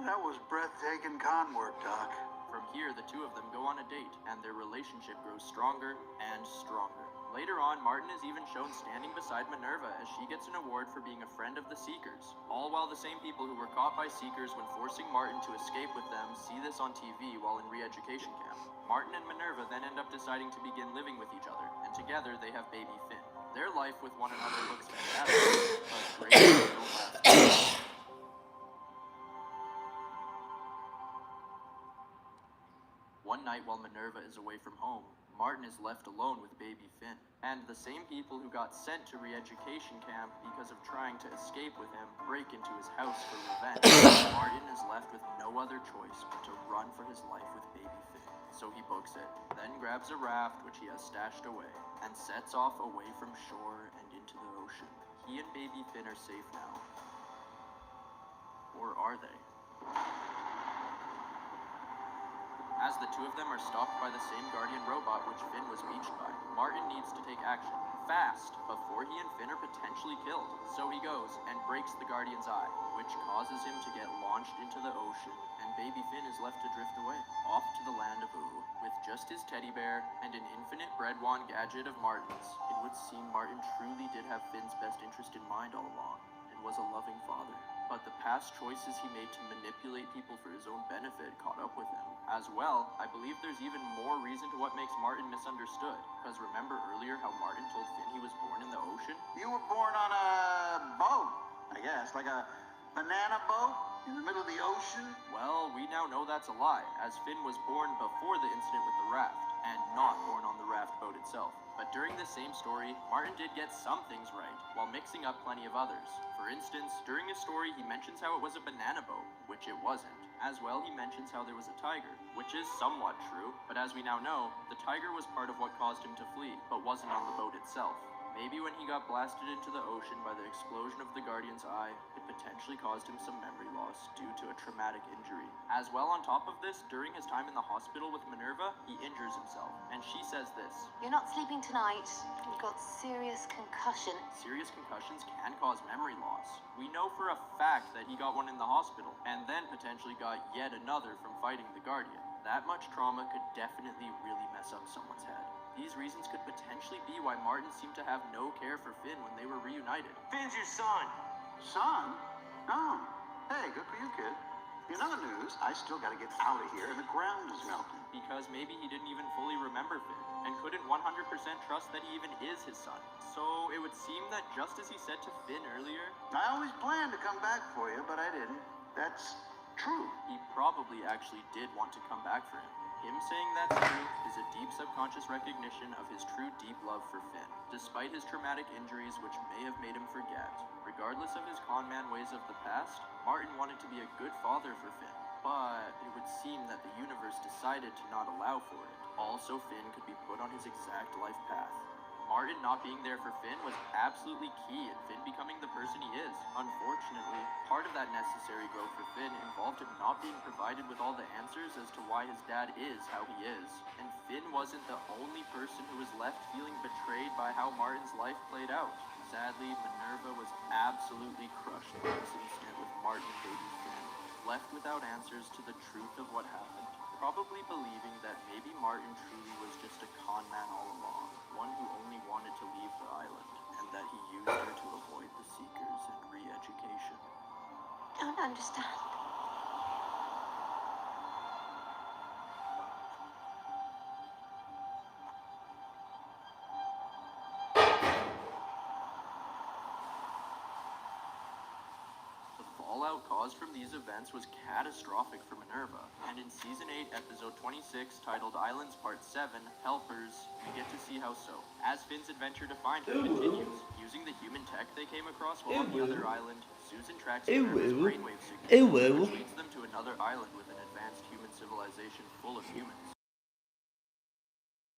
That was breathtaking con work, Doc. From here, the two of them go on a date, and their relationship grows stronger and stronger. Later on, Martin is even shown standing beside Minerva as she gets an award for being a friend of the Seekers. All while the same people who were caught by Seekers when forcing Martin to escape with them see this on TV while in re-education camp. Martin and Minerva then end up deciding to begin living with each other, and together they have baby Finn. Their life with one another looks fantastic, but great don't last. One night while Minerva is away from home, Martin is left alone with baby Finn, and the same people who got sent to re-education camp because of trying to escape with him break into his house for revenge. Martin is left with no other choice but to run for his life with baby Finn. So he books it, then grabs a raft which he has stashed away, and sets off away from shore and into the ocean. He and baby Finn are safe now. Or are they? As the two of them are stalked by the same guardian robot which Finn was beached by, Martin needs to take action, fast, before he and Finn are potentially killed. So he goes and breaks the guardian's eye, which causes him to get launched into the ocean, and baby Finn is left to drift away, off to the land of Ooh. With just his teddy bear and an infinite bread wand gadget of Martin's, it would seem Martin truly did have Finn's best interest in mind all along, and was a loving father. But the past choices he made to manipulate people for his own benefit caught up with him. As well, I believe there's even more reason to what makes Martin misunderstood. Because remember earlier how Martin told Finn he was born in the ocean? You were born on a boat, I guess, like a banana boat in the middle of the ocean? Well, we now know that's a lie, as Finn was born before the incident with the raft, and not born on the raft boat itself. But during this same story, Martin did get some things right, while mixing up plenty of others. For instance, during his story, he mentions how it was a banana boat, which it wasn't. As well, he mentions how there was a tiger, which is somewhat true, but as we now know, the tiger was part of what caused him to flee, but wasn't on the boat itself. Maybe when he got blasted into the ocean by the explosion of the Guardian's eye, it potentially caused him some memory loss due to a traumatic injury. As well, on top of this, during his time in the hospital with Minerva, he injures himself, and she says this: You're not sleeping tonight. You've got serious concussion. Serious concussions can cause memory loss. We know for a fact that he got one in the hospital, and then potentially got yet another from fighting the Guardian. That much trauma could definitely really mess up someone's head. These reasons could potentially be why Martin seemed to have no care for Finn when they were reunited. Finn's your son. Son? No. Hey, good for you, kid. In other news, I still gotta get out of here and the ground is melting. Because maybe he didn't even fully remember Finn, and couldn't 100% trust that he even is his son. So it would seem that just as he said to Finn earlier, I always planned to come back for you, but I didn't. That's true. He probably actually did want to come back for him. Him saying that's true is a deep subconscious recognition of his true deep love for Finn, despite his traumatic injuries which may have made him forget. Regardless of his con man ways of the past, Martin wanted to be a good father for Finn, but it would seem that the universe decided to not allow for it. Also, Finn could be put on his exact life path. Martin not being there for Finn was absolutely key in Finn becoming the person he is. Unfortunately, part of that necessary growth for Finn involved him not being provided with all the answers as to why his dad is how he is. And Finn wasn't the only person who was left feeling betrayed by how Martin's life played out. Sadly, Minerva was absolutely crushed by this incident with Martin and baby Finn, left without answers to the truth of what happened. probably believing that maybe Martin truly was just a con man all along, one who only wanted to leave the island, and that he used her to avoid the Seekers and re-education. Don't understand. The fallout caused from these events was catastrophic for Minerva, and in Season 8, Episode 26, titled Islands Part 7, Helpers, we get to see how so. As Finn's adventure to find her continues, using the human tech they came across while on the other island, Susan tracks Minerva's brainwave signature, which leads them to another island with an advanced human civilization full of humans.